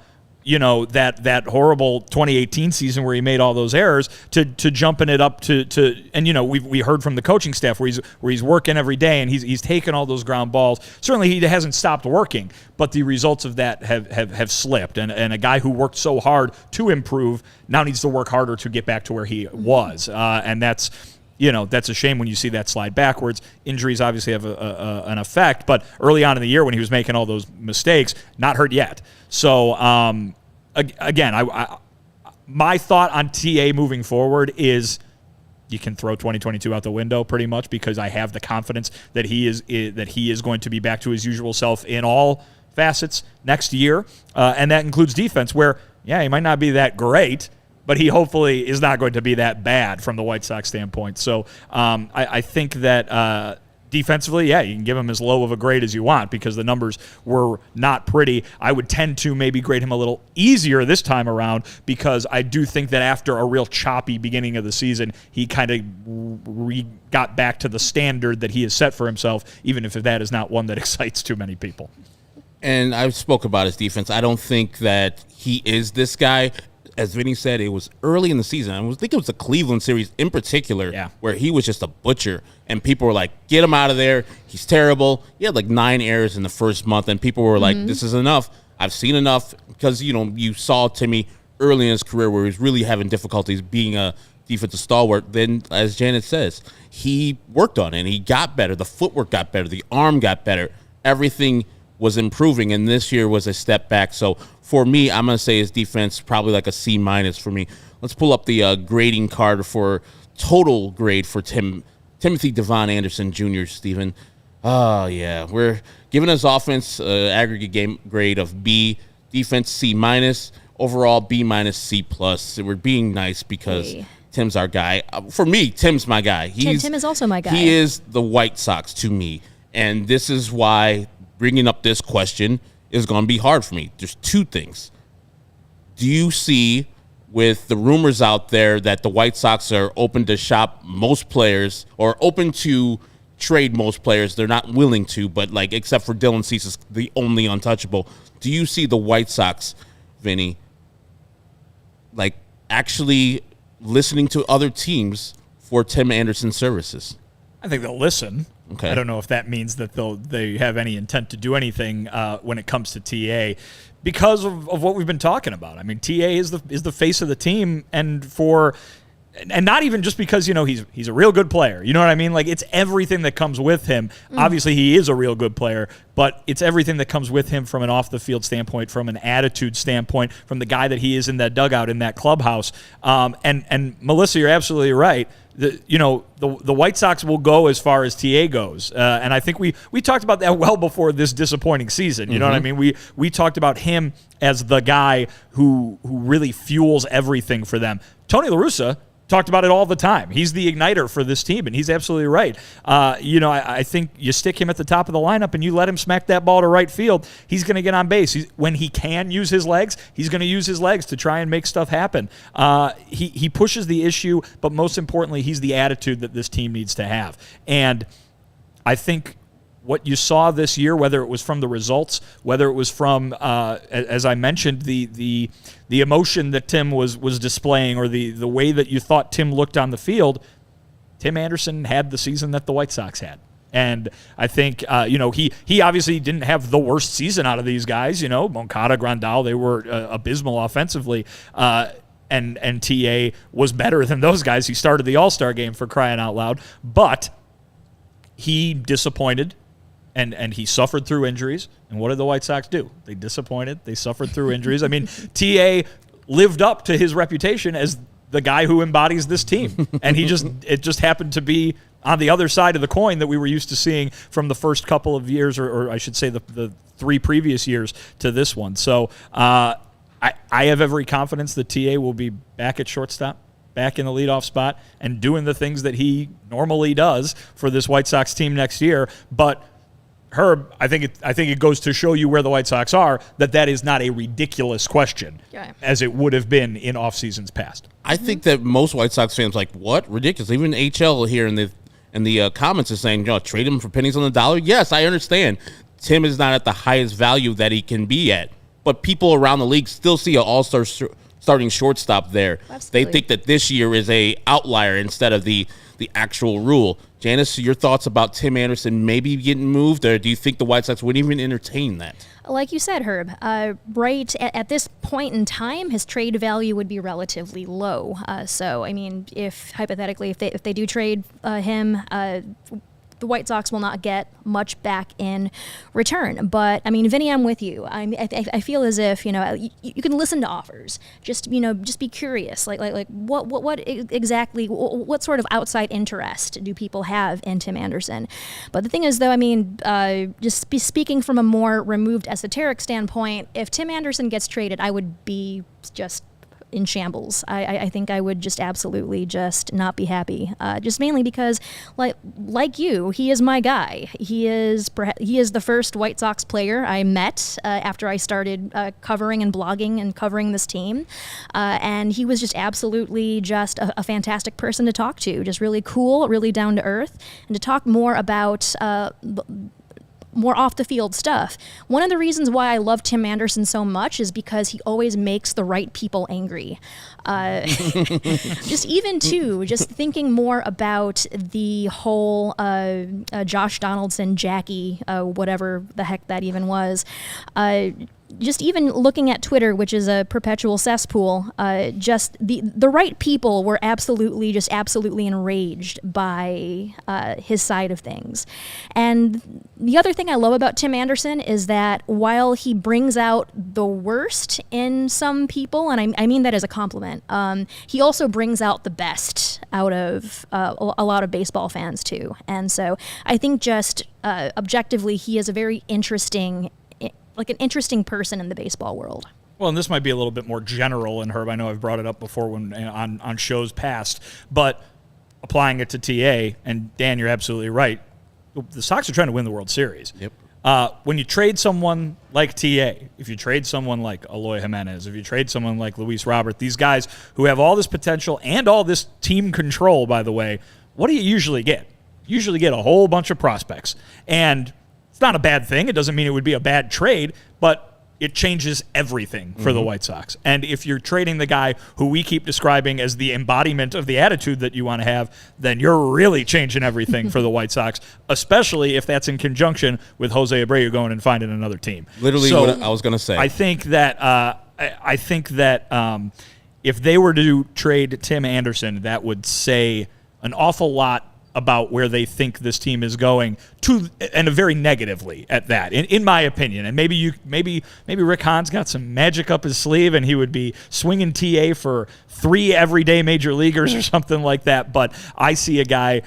that horrible 2018 season where he made all those errors to jumping it up to and we heard from the coaching staff where he's working every day and he's taking all those ground balls. Certainly he hasn't stopped working, but the results of that have slipped. And a guy who worked so hard to improve now needs to work harder to get back to where he was. And that's a shame when you see that slide backwards. Injuries obviously have an effect, but early on in the year when he was making all those mistakes, not hurt yet. So, again, my thought on TA moving forward is you can throw 2022 out the window pretty much, because I have the confidence that he is going to be back to his usual self in all facets next year, and that includes defense where, yeah, he might not be that great, but he hopefully is not going to be that bad from the White Sox standpoint. So I think that defensively, yeah, you can give him as low of a grade as you want because the numbers were not pretty. I would tend to maybe grade him a little easier this time around because I do think that after a real choppy beginning of the season, he kind of got back to the standard that he has set for himself, even if that is not one that excites too many people. And I spoke about his defense. I don't think that he is this guy. As Vinnie said, it was early in the season. I think it was the Cleveland series in particular where he was just a butcher. And people were like, get him out of there. He's terrible. He had like 9 errors in the first month. And people were like, this is enough. I've seen enough. Because, you saw Timmy early in his career where he was really having difficulties being a defensive stalwart. Then, as Janice says, he worked on it. And he got better. The footwork got better. The arm got better. Everything was improving. And this year was a step back. So, for me, I'm going to say his defense probably like a C- for me. Let's pull up the grading card for total grade for Timothy Devon Anderson Jr., Stephen. Oh, yeah. We're giving his offense aggregate game grade of B, defense C-, overall B-, C+. We're being nice because Tim's our guy. For me, Tim's my guy. Tim is also my guy. He is the White Sox to me. And this is why bringing up this question is going to be hard for me. There's 2 things. Do you see, with the rumors out there that the White Sox are open to shop most players or open to trade most players, they're not willing to, but like except for Dylan Cease is the only untouchable. Do you see the White Sox, Vinny, like actually listening to other teams for Tim Anderson's services? I think they'll listen. Okay. I don't know if that means that they have any intent to do anything when it comes to TA because of what we've been talking about. I mean, TA is the face of the team, and not even just because he's a real good player. You know what I mean? Like, it's everything that comes with him. Obviously, he is a real good player, but it's everything that comes with him from an off the field standpoint, from an attitude standpoint, from the guy that he is in that dugout in that clubhouse. And Melissa, you're absolutely right. The White Sox will go as far as TA goes, and I think we talked about that well before this disappointing season. You know what I mean? We talked about him as the guy who really fuels everything for them. Tony La Russa talked about it all the time. He's the igniter for this team, and he's absolutely right. I think you stick him at the top of the lineup and you let him smack that ball to right field, he's going to get on base. When he can use his legs, he's going to use his legs to try and make stuff happen. He pushes the issue, but most importantly, he's the attitude that this team needs to have. And I think what you saw this year, whether it was from the results, whether it was from, as I mentioned, the emotion that Tim was displaying, or the way that you thought Tim looked on the field, Tim Anderson had the season that the White Sox had. And I think, he obviously didn't have the worst season out of these guys. Moncada, Grandal, they were abysmal offensively. And TA was better than those guys. He started the All-Star game, for crying out loud. But he disappointed. And he suffered through injuries. And what did the White Sox do? They disappointed. They suffered through injuries. I mean, TA lived up to his reputation as the guy who embodies this team. And it just happened to be on the other side of the coin that we were used to seeing from the first couple of years, or I should say the 3 previous years to this one. So I have every confidence that TA will be back at shortstop, back in the leadoff spot, and doing the things that he normally does for this White Sox team next year. But Herb, I think it goes to show you where the White Sox are, that is not a ridiculous question as it would have been in off seasons past. I think that most White Sox fans are like, what? Ridiculous. Even HL here in the comments is saying, trade him for pennies on the dollar. Yes, I understand. Tim is not at the highest value that he can be at, but people around the league still see an all-star starting shortstop there. Absolutely. They think that this year is a outlier instead of the actual rule. Janice, your thoughts about Tim Anderson maybe getting moved, or do you think the White Sox wouldn't even entertain that? Like you said, Herb, right at this point in time, his trade value would be relatively low. So, I mean, if hypothetically, if they do trade him, the White Sox will not get much back in return. But I mean, Vinnie, I'm with you. I feel as if you can listen to offers. Just be curious. Like what exactly? What sort of outside interest do people have in Tim Anderson? But the thing is, though, I mean, just speaking from a more removed esoteric standpoint, if Tim Anderson gets traded, I would be just in shambles. I think I would just absolutely just not be happy. Just mainly because, like you, he is my guy. He is the first White Sox player I met after I started covering and blogging and covering this team, and he was just absolutely just a fantastic person to talk to. Just really cool, really down to earth, and to talk more about more off the field stuff. One of the reasons why I love Tim Anderson so much is because he always makes the right people angry. Just thinking more about the whole Josh Donaldson, Jackie, whatever the heck that even was. Just even looking at Twitter, which is a perpetual cesspool, just the right people were absolutely enraged by his side of things. And the other thing I love about Tim Anderson is that while he brings out the worst in some people, and I mean that as a compliment, he also brings out the best out of a lot of baseball fans too. And so I think just objectively, he is a very interesting person in the baseball world. Well, and this might be a little bit more general, and Herb, I know I've brought it up before when on shows past, but applying it to TA, and Dan, you're absolutely right. The Sox are trying to win the World Series. Yep. When you trade someone like TA, if you trade someone like Eloy Jimenez, if you trade someone like Luis Robert, these guys who have all this potential and all this team control, by the way, what do you usually get? You usually get a whole bunch of prospects. And it's not a bad thing. It doesn't mean it would be a bad trade, but it changes everything for the White Sox. And if you're trading the guy who we keep describing as the embodiment of the attitude that you want to have, then you're really changing everything for the White Sox, especially if that's in conjunction with Jose Abreu going and finding another team. Literally so what I was going to say. I think that if they were to trade Tim Anderson, that would say an awful lot about where they think this team is going, and very negatively at that, in my opinion. And maybe Rick Hahn's got some magic up his sleeve, and he would be swinging TA for 3 everyday major leaguers or something like that. But I see a guy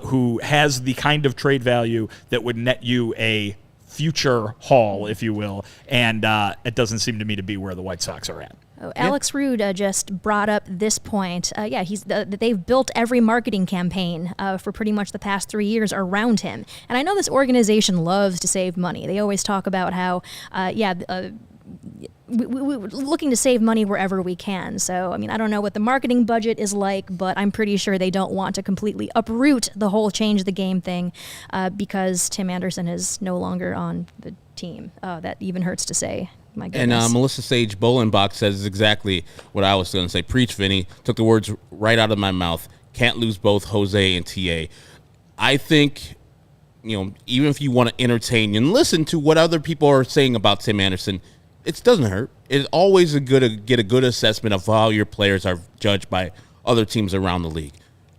who has the kind of trade value that would net you a future haul, if you will, and it doesn't seem to me to be where the White Sox are at. Oh, Alex Rude just brought up this point. They've built every marketing campaign for pretty much the past 3 years around him. And I know this organization loves to save money. They always talk about how, we're looking to save money wherever we can. So, I mean, I don't know what the marketing budget is like, but I'm pretty sure they don't want to completely uproot the whole change the game thing because Tim Anderson is no longer on the team. That even hurts to say. My goodness. And Melissa Sage Bolenbach says exactly what I was going to say. Preach, Vinnie. Took the words right out of my mouth. Can't lose both Jose and TA. I think, even if you want to entertain and listen to what other people are saying about Tim Anderson, it doesn't hurt. It's always good to get a good assessment of how your players are judged by other teams around the league.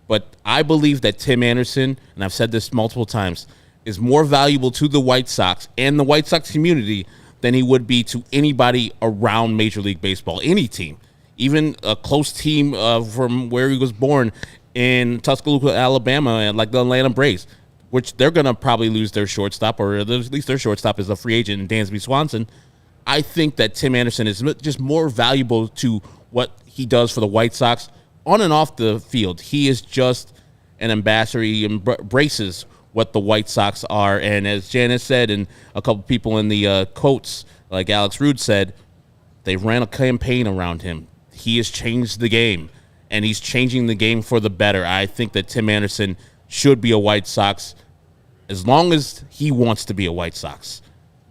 But I believe that Tim Anderson, and I've said this multiple times, is more valuable to the White Sox and the White Sox community than he would be to anybody around Major League Baseball, any team, even a close team from where he was born in Tuscaloosa, Alabama, and like the Atlanta Braves, which they're going to probably lose their shortstop, or at least their shortstop is a free agent in Dansby Swanson. I think that Tim Anderson is just more valuable to what he does for the White Sox on and off the field. He is just an ambassador. He embraces what the White Sox are. And as Janice said, and a couple people in the quotes, like Alex Rude said, they ran a campaign around him. He has changed the game, and he's changing the game for the better. I think that Tim Anderson should be a White Sox as long as he wants to be a White Sox.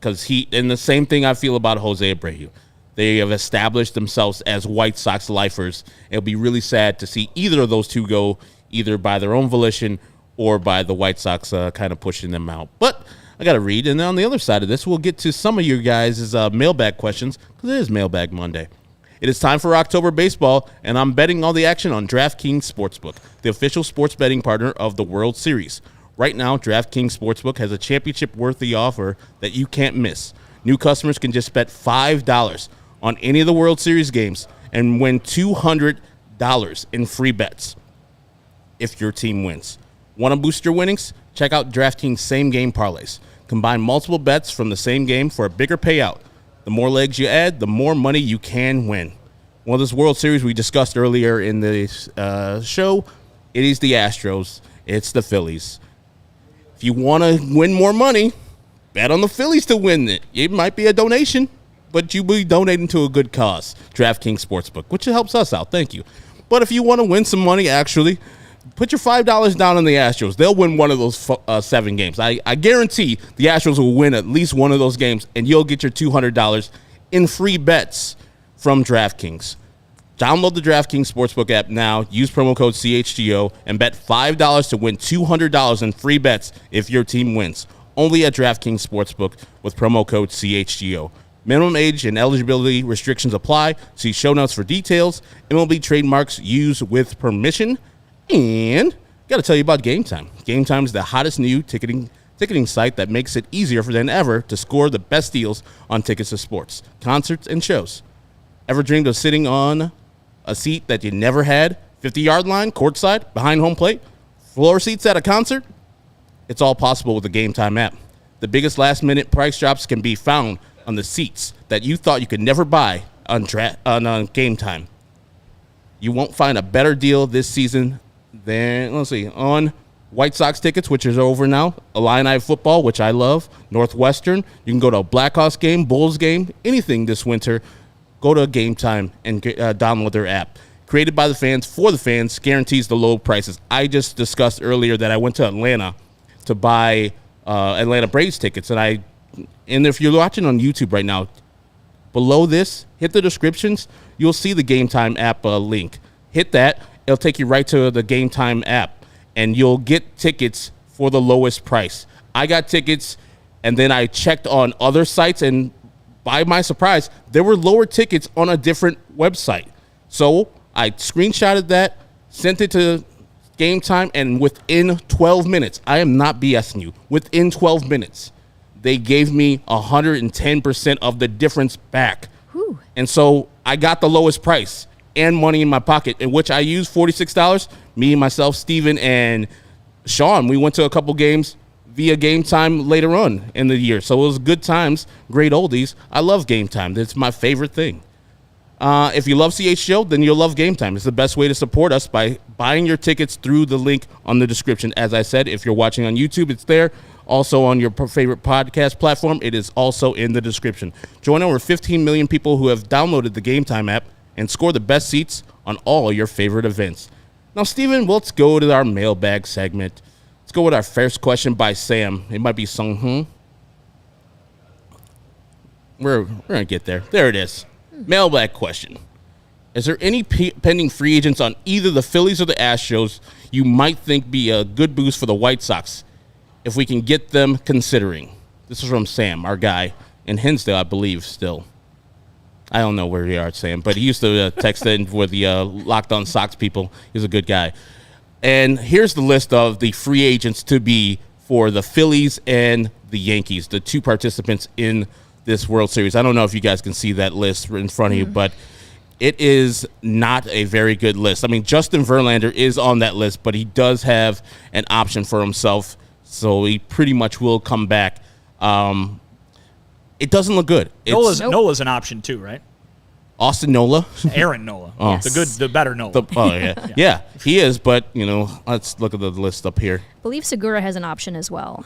And the same thing I feel about Jose Abreu. They have established themselves as White Sox lifers. It'll be really sad to see either of those two go either by their own volition or by the White Sox kind of pushing them out. But I got to read. And on the other side of this, we'll get to some of your guys' mailbag questions, because it is Mailbag Monday. It is time for October baseball, and I'm betting all the action on DraftKings Sportsbook, the official sports betting partner of the World Series. Right now, DraftKings Sportsbook has a championship-worthy offer that you can't miss. New customers can just bet $5 on any of the World Series games and win $200 in free bets if your team wins. Want to boost your winnings? Check out DraftKings same-game parlays. Combine multiple bets from the same game for a bigger payout. The more legs you add, the more money you can win. Well, this World Series we discussed earlier in this show, it is the Astros. It's the Phillies. If you want to win more money, bet on the Phillies to win it. It might be a donation, but you'll be donating to a good cause, DraftKings Sportsbook, which helps us out. Thank you. But if you want to win some money, actually, put your $5 down on the Astros. They'll win one of those 7 games. I guarantee the Astros will win at least one of those games, and you'll get your $200 in free bets from DraftKings. Download the DraftKings Sportsbook app now, use promo code CHGO, and bet $5 to win $200 in free bets if your team wins. Only at DraftKings Sportsbook with promo code CHGO. Minimum age and eligibility restrictions apply. See show notes for details. MLB trademarks used with permission. And got to tell you about Game Time. Game Time is the hottest new ticketing site that makes it easier than ever to score the best deals on tickets to sports, concerts, and shows. Ever dreamed of sitting on a seat that you never had? 50-yard line, courtside, behind home plate, floor seats at a concert? It's all possible with the Game Time app. The biggest last-minute price drops can be found on the seats that you thought you could never buy on Game Time. You won't find a better deal this season than, on White Sox tickets, which is over now, Illini football, which I love, Northwestern. You can go to a Blackhawks game, Bulls game, anything this winter. Go to Game Time and download their app. Created by the fans, for the fans, guarantees the low prices. I just discussed earlier that I went to Atlanta to buy Atlanta Braves tickets. And if you're watching on YouTube right now, below this, hit the descriptions. You'll see the Game Time app link. Hit that. It'll take you right to the Game Time app. And you'll get tickets for the lowest price. I got tickets, and then I checked on other sites, and by my surprise, there were lower tickets on a different website. So I screenshotted that, sent it to Game Time, and within 12 minutes, I am not BSing you, within 12 minutes, they gave me 110% of the difference back. Whew. And so I got the lowest price and money in my pocket, in which I used $46. Me, myself, Steven, and Sean, we went to a couple games via Game Time later on in the year. So it was good times, great oldies. I love Game Time. It's my favorite thing. If you love CHGO, then you'll love Game Time. It's the best way to support us by buying your tickets through the link on the description. As I said, if you're watching on YouTube, it's there. Also on your favorite podcast platform, it is also in the description. Join over 15 million people who have downloaded the Game Time app and score the best seats on all your favorite events. Now, Steven, let's go to our mailbag segment. Let's go with our first question by Sam. It might be Sung-Hoon. We're going to get there. There it is. Mailbag question. Is there any pending free agents on either the Phillies or the Astros you might think be a good boost for the White Sox if we can get them considering? This is from Sam, our guy, in Hinsdale, I believe, still. I don't know where you are, Sam, but he used to text in with the Locked On Sox people. He's a good guy. And here's the list of the free agents to be for the Phillies and the Yankees, the two participants in this World Series. I don't know if you guys can see that list in front of you, but it is not a very good list. I mean, Justin Verlander is on that list, but he does have an option for himself, so he pretty much will come back. It doesn't look good. Nola's an option too, right? Austin Nola? Aaron Nola. Oh. Yes. The better Nola. Yeah, he is, but, let's look at the list up here. I believe Segura has an option as well.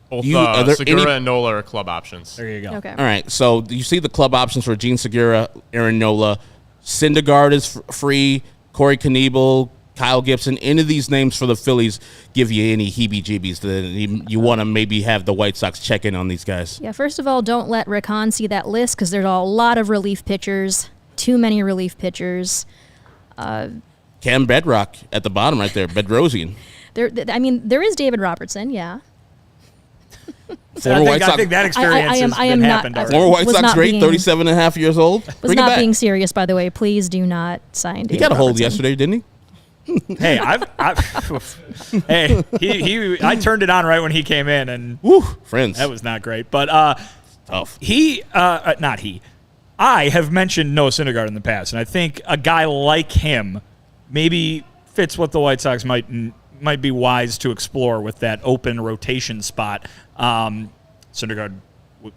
Both Segura and Nola are club options. There you go. Okay. All right, so you see the club options for Gene Segura, Aaron Nola. Syndergaard is free. Corey Knebel, Kyle Gibson. Any of these names for the Phillies give you any heebie-jeebies that you want to maybe have the White Sox check in on these guys? Yeah, first of all, don't let Rick Hahn see that list because there's a lot of relief pitchers, too many relief pitchers. Cam Bedrock at the bottom right there, Bedrosian. There is David Robertson, yeah. Former White Sox. I think that experience has happened already. Former White Sox great, 37 and a half years old. Was not being serious, by the way. Please do not sign David He got a hold Robertson. yesterday, didn't he? Hey, I turned it on right when he came in, and friends. That was not great. But tough. I have mentioned Noah Syndergaard in the past, and I think a guy like him maybe fits what the White Sox might be wise to explore with that open rotation spot. Syndergaard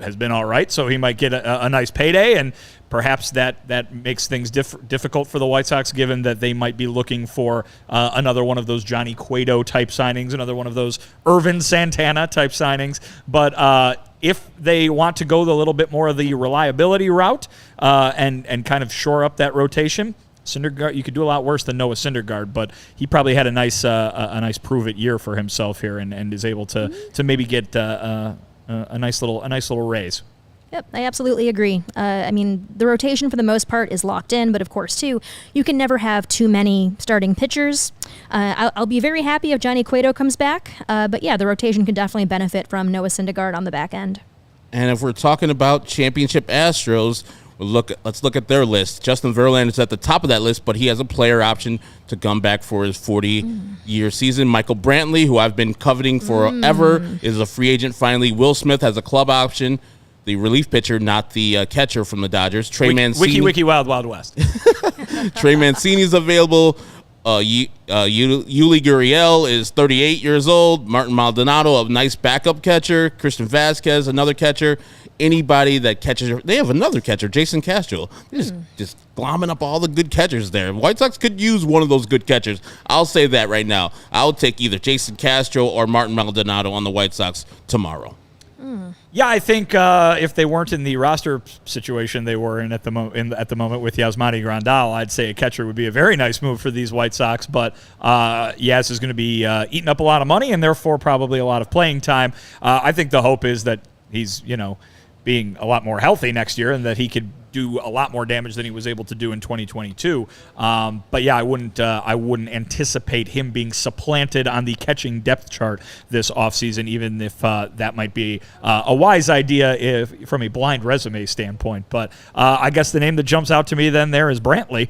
has been all right, so he might get a nice payday, and perhaps that makes things difficult for the White Sox, given that they might be looking for another one of those Johnny Cueto type signings, another one of those Irvin Santana type signings. But if they want to go a little bit more of the reliability route and kind of shore up that rotation, Syndergaard, you could do a lot worse than Noah Syndergaard, but he probably had a nice prove-it year for himself here, and is able to maybe get a nice little raise. Yep, I absolutely agree. I mean, the rotation for the most part is locked in, but of course, too, you can never have too many starting pitchers. I'll be very happy if Johnny Cueto comes back, but yeah, the rotation can definitely benefit from Noah Syndergaard on the back end. And if we're talking about championship Astros, let's look at their list. Justin Verlander is at the top of that list, but he has a player option to come back for his 40-year season. Michael Brantley, who I've been coveting forever, is a free agent finally. Will Smith has a club option. The relief pitcher, not the catcher from the Dodgers. Trey Mancini. Wiki Wild West. Trey Mancini is available. Yuli Gurriel is 38 years old. Martin Maldonado, a nice backup catcher. Christian Vasquez, another catcher. Anybody that catches, they have another catcher, Jason Castro. They're just glomming up all the good catchers there. White Sox could use one of those good catchers. I'll say that right now. I'll take either Jason Castro or Martin Maldonado on the White Sox tomorrow. Yeah, I think if they weren't in the roster situation they were in at the moment with Yasmani Grandal, I'd say a catcher would be a very nice move for these White Sox. But Yaz is going to be eating up a lot of money and therefore probably a lot of playing time. I think the hope is that he's being a lot more healthy next year and that he could do a lot more damage than he was able to do in 2022. But yeah, I wouldn't anticipate him being supplanted on the catching depth chart this offseason, even if that might be a wise idea from a blind resume standpoint. But I guess the name that jumps out to me then there is Brantley.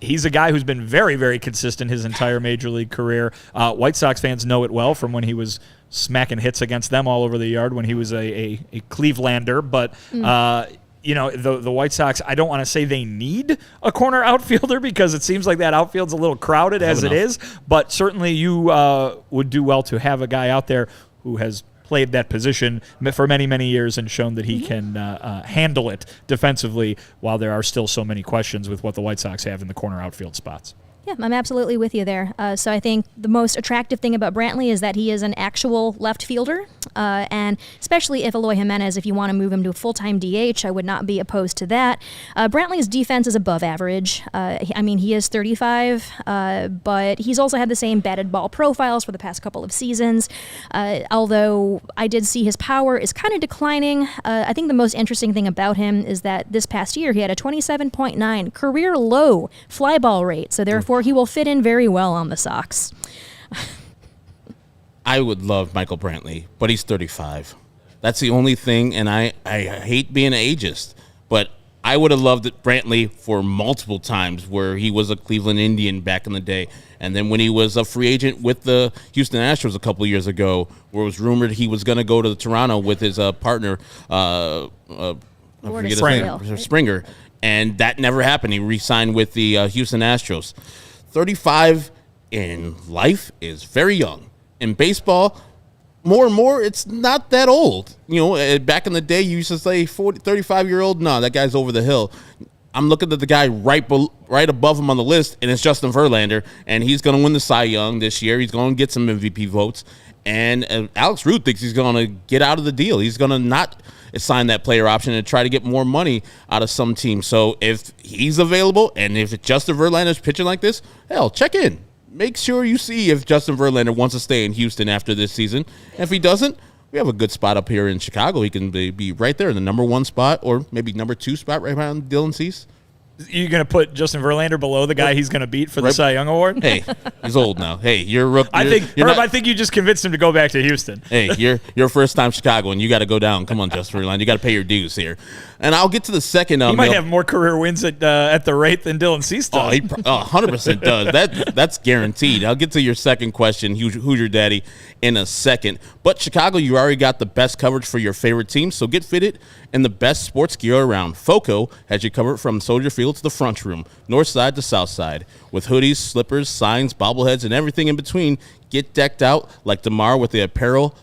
He's a guy who's been very, very consistent his entire major league career. White Sox fans know it well from when he was smacking hits against them all over the yard when he was a Clevelander. But, the White Sox, I don't want to say they need a corner outfielder because it seems like that outfield's a little crowded as it is. But certainly you would do well to have a guy out there who has played that position for many, many years and shown that he can handle it defensively while there are still so many questions with what the White Sox have in the corner outfield spots. Yeah, I'm absolutely with you there. So I think the most attractive thing about Brantley is that he is an actual left fielder, and especially if Eloy Jimenez, if you want to move him to a full-time DH, I would not be opposed to that. Brantley's defense is above average. He is 35, but he's also had the same batted ball profiles for the past couple of seasons. Although I did see his power is kind of declining. I think the most interesting thing about him is that this past year he had a 27.9 career low fly ball rate, so therefore he will fit in very well on the Sox. I would love Michael Brantley, but he's 35. That's the only thing, and I hate being an ageist, but I would have loved Brantley for multiple times where he was a Cleveland Indian back in the day, and then when he was a free agent with the Houston Astros a couple of years ago, where it was rumored he was going to go to Toronto with his partner, Springer, and that never happened. He re-signed with the Houston Astros. 35 in life is very young. In baseball, more and more, it's not that old. Back in the day, you used to say 35-year-old. No, that guy's over the hill. I'm looking at the guy right above him on the list, and it's Justin Verlander, and he's going to win the Cy Young this year. He's going to get some MVP votes, and Alex Ruth thinks he's going to get out of the deal. He's going to not sign that player option and try to get more money out of some team. So if he's available and if Justin Verlander's pitching like this, hell, check in. Make sure you see if Justin Verlander wants to stay in Houston after this season. And if he doesn't, we have a good spot up here in Chicago. He can be right there in the number 1 spot or maybe number 2 spot right behind Dylan Cease. You're going to put Justin Verlander below the guy he's going to beat for the Cy Young Award? Hey, he's old now. Hey, you're rookie. I think you just convinced him to go back to Houston. Hey, you're first-time Chicago, and you got to go down. Come on, Justin Verlander. You got to pay your dues here. And I'll get to the second. He might have more career wins at the rate than Dylan Cease does. Oh, he 100% does. That's guaranteed. I'll get to your second question, who's your daddy, in a second. But Chicago, you already got the best coverage for your favorite team, so get fitted in the best sports gear around. FOCO has you covered from Soldier Field to the front room, north side to south side. With hoodies, slippers, signs, bobbleheads, and everything in between, get decked out like DeMar with the apparel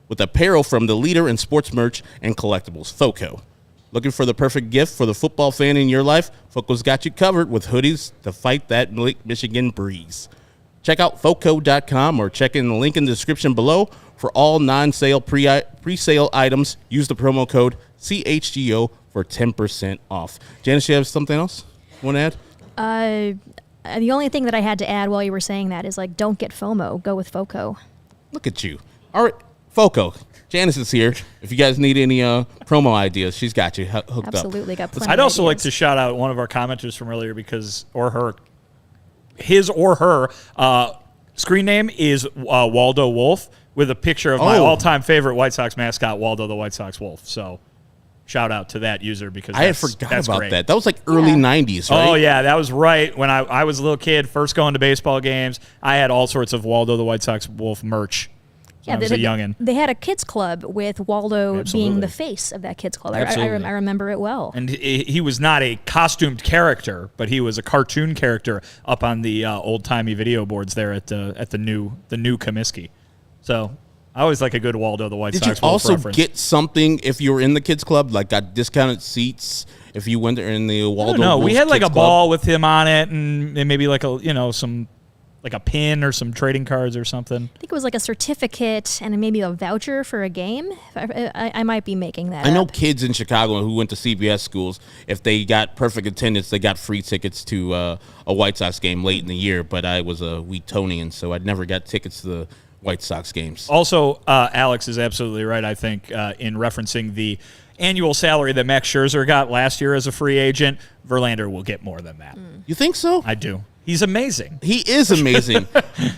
with apparel from the leader in sports merch and collectibles, FOCO. Looking for the perfect gift for the football fan in your life? FOCO's got you covered with hoodies to fight that Lake Michigan breeze. Check out FOCO.com or check in the link in the description below for all non-sale pre-sale items. Use the promo code CHGO for 10% off. Janice, you have something else you want to add? The only thing that I had to add while you were saying that is, like, don't get FOMO. Go with FOCO. Look at you. All right, FOCO. Janice is here. If you guys need any promo ideas, she's got you hooked up. Absolutely, got plenty. I'd also of like ideas. to shout out one of our commenters from earlier his or her screen name is Waldo Wolf with a picture of my all-time favorite White Sox mascot, Waldo the White Sox Wolf. So shout out to that user because I had forgot about great. that. That was like early 90s, right? Oh, yeah, that was right. When I was a little kid, first going to baseball games, I had all sorts of Waldo the White Sox Wolf merch. I was a youngin'. They had a kids club with Waldo Absolutely. being the face of that kids club. I Absolutely. remember it well. And he was not a costumed character, but he was a cartoon character up on the old-timey video boards there at the new Comiskey. So I always like a good Waldo the White Did Sox you also reference. get something if you were in the kids club, like got discounted seats if you went there in the Waldo? No, we Wolf had like Kids a Club? ball with him on it, and maybe like some like a pin or some trading cards or something. I think it was like a certificate and maybe a voucher for a game. I might be making that I know up. kids in Chicago who went to CBS schools, if they got perfect attendance, they got free tickets to a White Sox game late in the year, but I was a Wheatonian, so I never got tickets to the White Sox games. Also, Alex is absolutely right, I think, in referencing the annual salary that Max Scherzer got last year as a free agent. Verlander will get more than that. You think so? I do. He's amazing. He is amazing,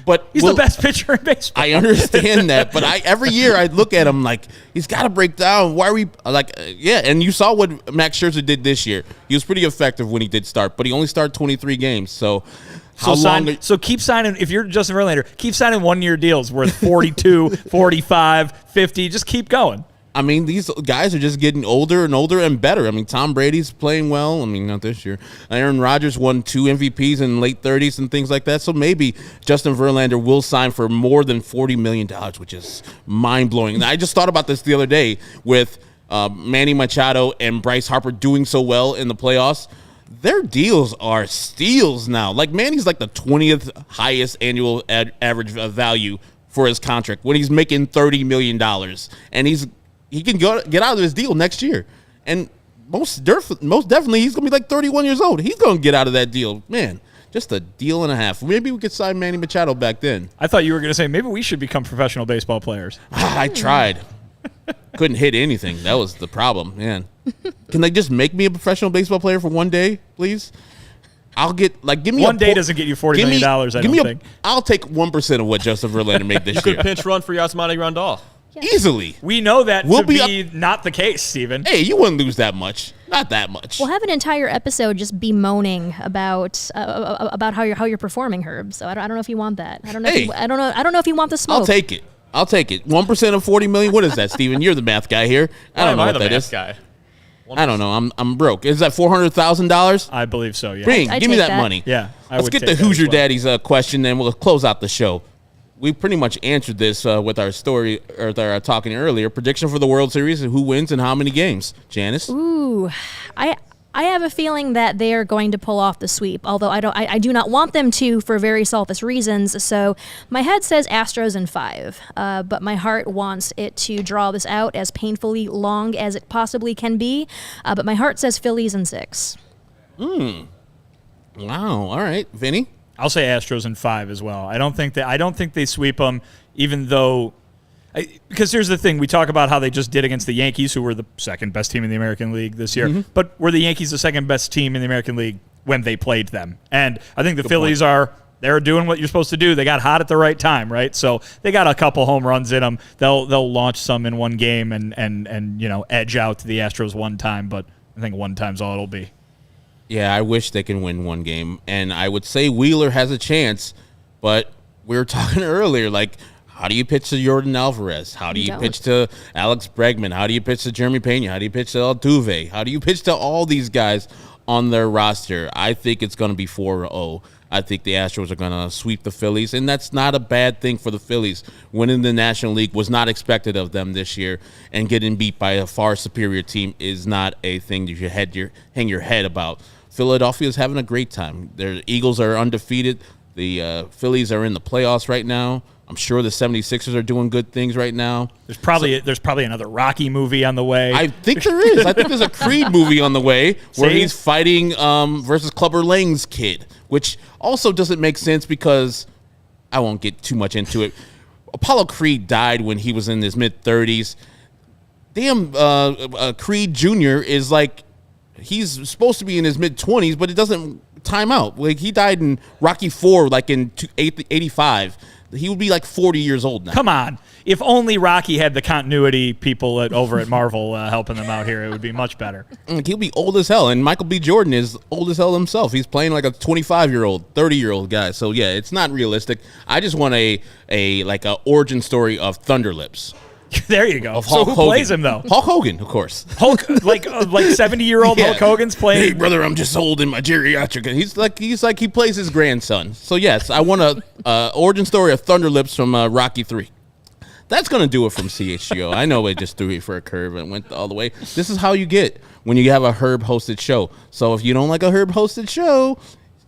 but He's the best pitcher in baseball. I understand that, but every year I look at him like he's got to break down. Why are we like? Yeah, and you saw what Max Scherzer did this year. He was pretty effective when he did start, but he only started 23 games. So how long? So keep signing. If you're Justin Verlander, keep signing one-year deals worth 42, 45, 50. Just keep going. I mean, these guys are just getting older and older and better. I mean, Tom Brady's playing well. I mean, not this year. Aaron Rodgers won 2 MVPs in late 30s and things like that. So maybe Justin Verlander will sign for more than $40 million, which is mind-blowing. And I just thought about this the other day with Manny Machado and Bryce Harper doing so well in the playoffs. Their deals are steals now. Like, Manny's like the 20th highest annual average value for his contract when he's making $30 million. And he can get out of his deal next year. And most definitely, he's going to be like 31 years old. He's going to get out of that deal. Man, just a deal and a half. Maybe we could sign Manny Machado back then. I thought you were going to say maybe we should become professional baseball players. I tried. Couldn't hit anything. That was the problem, man. Can they just make me a professional baseball player for one day, please? I'll get, like, give me One day doesn't get you $40 million, I don't think. I'll take 1% of what Justin Verlander made this year. Pinch run for Yasmani Grandal. Easily. We know that We'll to be not the case, Steven. Hey, you wouldn't lose that much. Not that much. We'll have an entire episode just bemoaning about how you're performing, Herb. So I don't know if you want that. I don't know. Hey. I don't know if you want the smoke. I'll take it. 1% of 40 million. What is that, Steven? You're the math guy here. I don't know what that is. Guy? I don't know. I'm broke. Is that $400,000? I believe so, yeah. Bring, I'd give me take that that. money. Yeah, I Let's would get take the that as Hoosier well. Daddy's question, and we'll close out the show. We pretty much answered this with our story or our talking earlier. Prediction for the World Series and who wins and how many games. Janice? Ooh, I have a feeling that they are going to pull off the sweep. Although I do not want them to for very selfish reasons. So my head says Astros in 5, but my heart wants it to draw this out as painfully long as it possibly can be. But my heart says Phillies in 6. Wow. All right, Vinny. I'll say Astros in 5 as well. I don't think they sweep them, even though. Because here's the thing: we talk about how they just did against the Yankees, who were the second best team in the American League this year. Mm-hmm. But were the Yankees the second best team in the American League when they played them? And I think the Phillies they're doing what you're supposed to do. They got hot at the right time, right? So they got a couple home runs in them. They'll launch some in one game and edge out the Astros one time. But I think one time's all it'll be. Yeah, I wish they can win one game. And I would say Wheeler has a chance, but we were talking earlier, like, how do you pitch to Jordan Alvarez? How do you pitch to Alex Bregman? How do you pitch to Jeremy Pena? How do you pitch to Altuve? How do you pitch to all these guys on their roster? I think it's going to be 4-0. I think the Astros are going to sweep the Phillies, and that's not a bad thing for the Phillies. Winning the National League was not expected of them this year, and getting beat by a far superior team is not a thing you should hang your head about. Philadelphia is having a great time. Their Eagles are undefeated. The Phillies are in the playoffs right now. I'm sure the 76ers are doing good things right now. There's probably another Rocky movie on the way. I think there is. I think there's a Creed movie on the way where he's fighting versus Clubber Lang's kid, which also doesn't make sense because I won't get too much into it. Apollo Creed died when he was in his mid-30s. Damn, Creed Jr. is like, he's supposed to be in his mid-20s, but it doesn't time out. Like, he died in Rocky IV, like in 85. He would be like 40 years old now. Come on. If only Rocky had the continuity people over at Marvel helping them out here, it would be much better. He'll be old as hell, and Michael B. Jordan is old as hell himself. He's playing like a 25-year-old, 30-year-old guy. So, yeah, it's not realistic. I just want a origin story of Thunderlips. There you go. So who plays him, though? Hulk Hogan, of course. Hulk, like 70-year-old Yeah. Hulk Hogan's playing. Hey, brother, I'm just old in my geriatric. He's like he plays his grandson. So yes, I want a origin story of Thunderlips from Rocky III. That's gonna do it from CHGO. I know it just threw you for a curve and went all the way. This is how you get when you have a Herb hosted show. So if you don't like a Herb hosted show,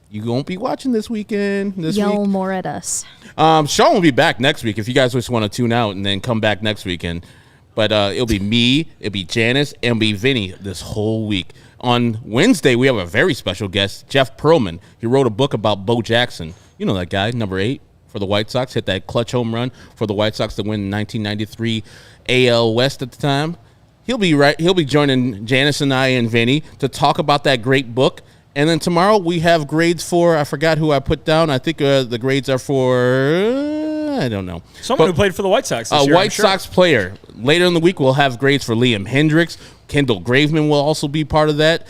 you won't be watching this weekend. Yell more at us. Sean will be back next week if you guys just want to tune out and then come back next weekend. But it'll be me, it'll be Janice, and it'll be Vinnie this whole week. On Wednesday, we have a very special guest, Jeff Pearlman. He wrote a book about Bo Jackson. You know that guy, number 8 for the White Sox, hit that clutch home run for the White Sox to win 1993 AL West at the time. He'll be joining Janice and I and Vinnie to talk about that great book. And then tomorrow we have grades for, I forgot who I put down. I think the grades are for, I don't know. Someone who played for the White Sox this year, White Sox player. Later in the week we'll have grades for Liam Hendricks. Kendall Graveman will also be part of that.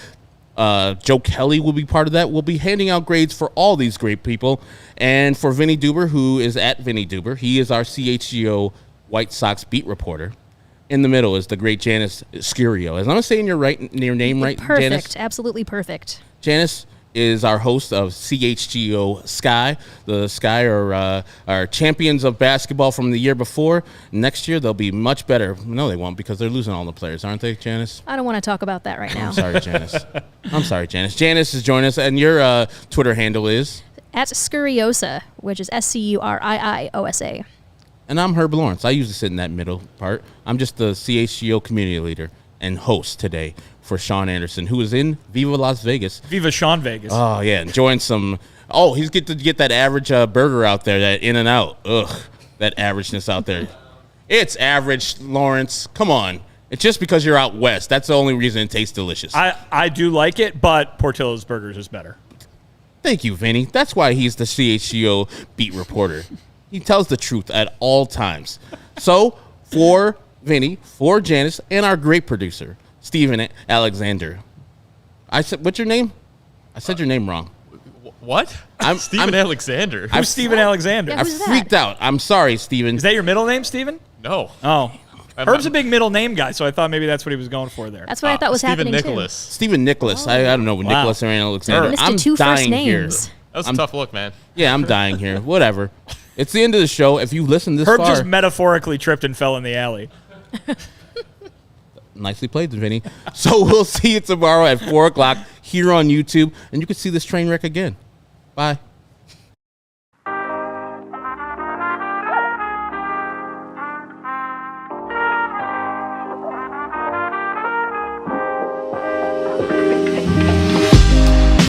Joe Kelly will be part of that. We'll be handing out grades for all these great people. And for Vinnie Duber, who is at Vinnie Duber, he is our CHGO White Sox beat reporter. In the middle is the great Janice Scurio. Am I saying your name right, Perfect. Janice? Absolutely perfect. Janice is our host of CHGO Sky. The Sky are champions of basketball from the year before. Next year, they'll be much better. No, they won't, because they're losing all the players, aren't they, Janice? I don't want to talk about that right now. I'm sorry, Janice. Janice is joining us, and your Twitter handle is? At Scuriosa, which is SCURIIOSA. And I'm Herb Lawrence. I usually sit in that middle part. I'm just the CHGO community leader and host today for Sean Anderson, who is in Viva Las Vegas. Viva Sean Vegas. Oh, yeah, enjoying some. Oh, he's get to get that average burger out there, that In-N-Out. Ugh, that averageness out there. It's average, Lawrence. Come on. It's just because you're out west. That's the only reason it tastes delicious. I do like it, but Portillo's Burgers is better. Thank you, Vinny. That's why he's the CHGO beat reporter. He tells the truth at all times. So, for Vinny, for Janice, and our great producer, Steven Alexander. I said, what's your name? I said your name wrong. What? Steven Alexander. Who's Steven Alexander? Yeah, I who's that? freaked out. I'm sorry, Steven. Is that your middle name, Steven? No. Oh. Herb's a big middle name guy, so I thought maybe that's what he was going for there. That's what I thought was Stephen happening Nicholas. Stephen Nicholas. I don't know, Wow. Nicholas or Alexander. Missed I'm the 2 first dying names. here. That was a tough look, man. Yeah, I'm dying here. Whatever. It's the end of the show. If you listen this Herb far, just metaphorically tripped and fell in the alley. nicely played, Vinny. So we'll see you tomorrow at 4 o'clock here on YouTube, and you can see this train wreck again. Bye.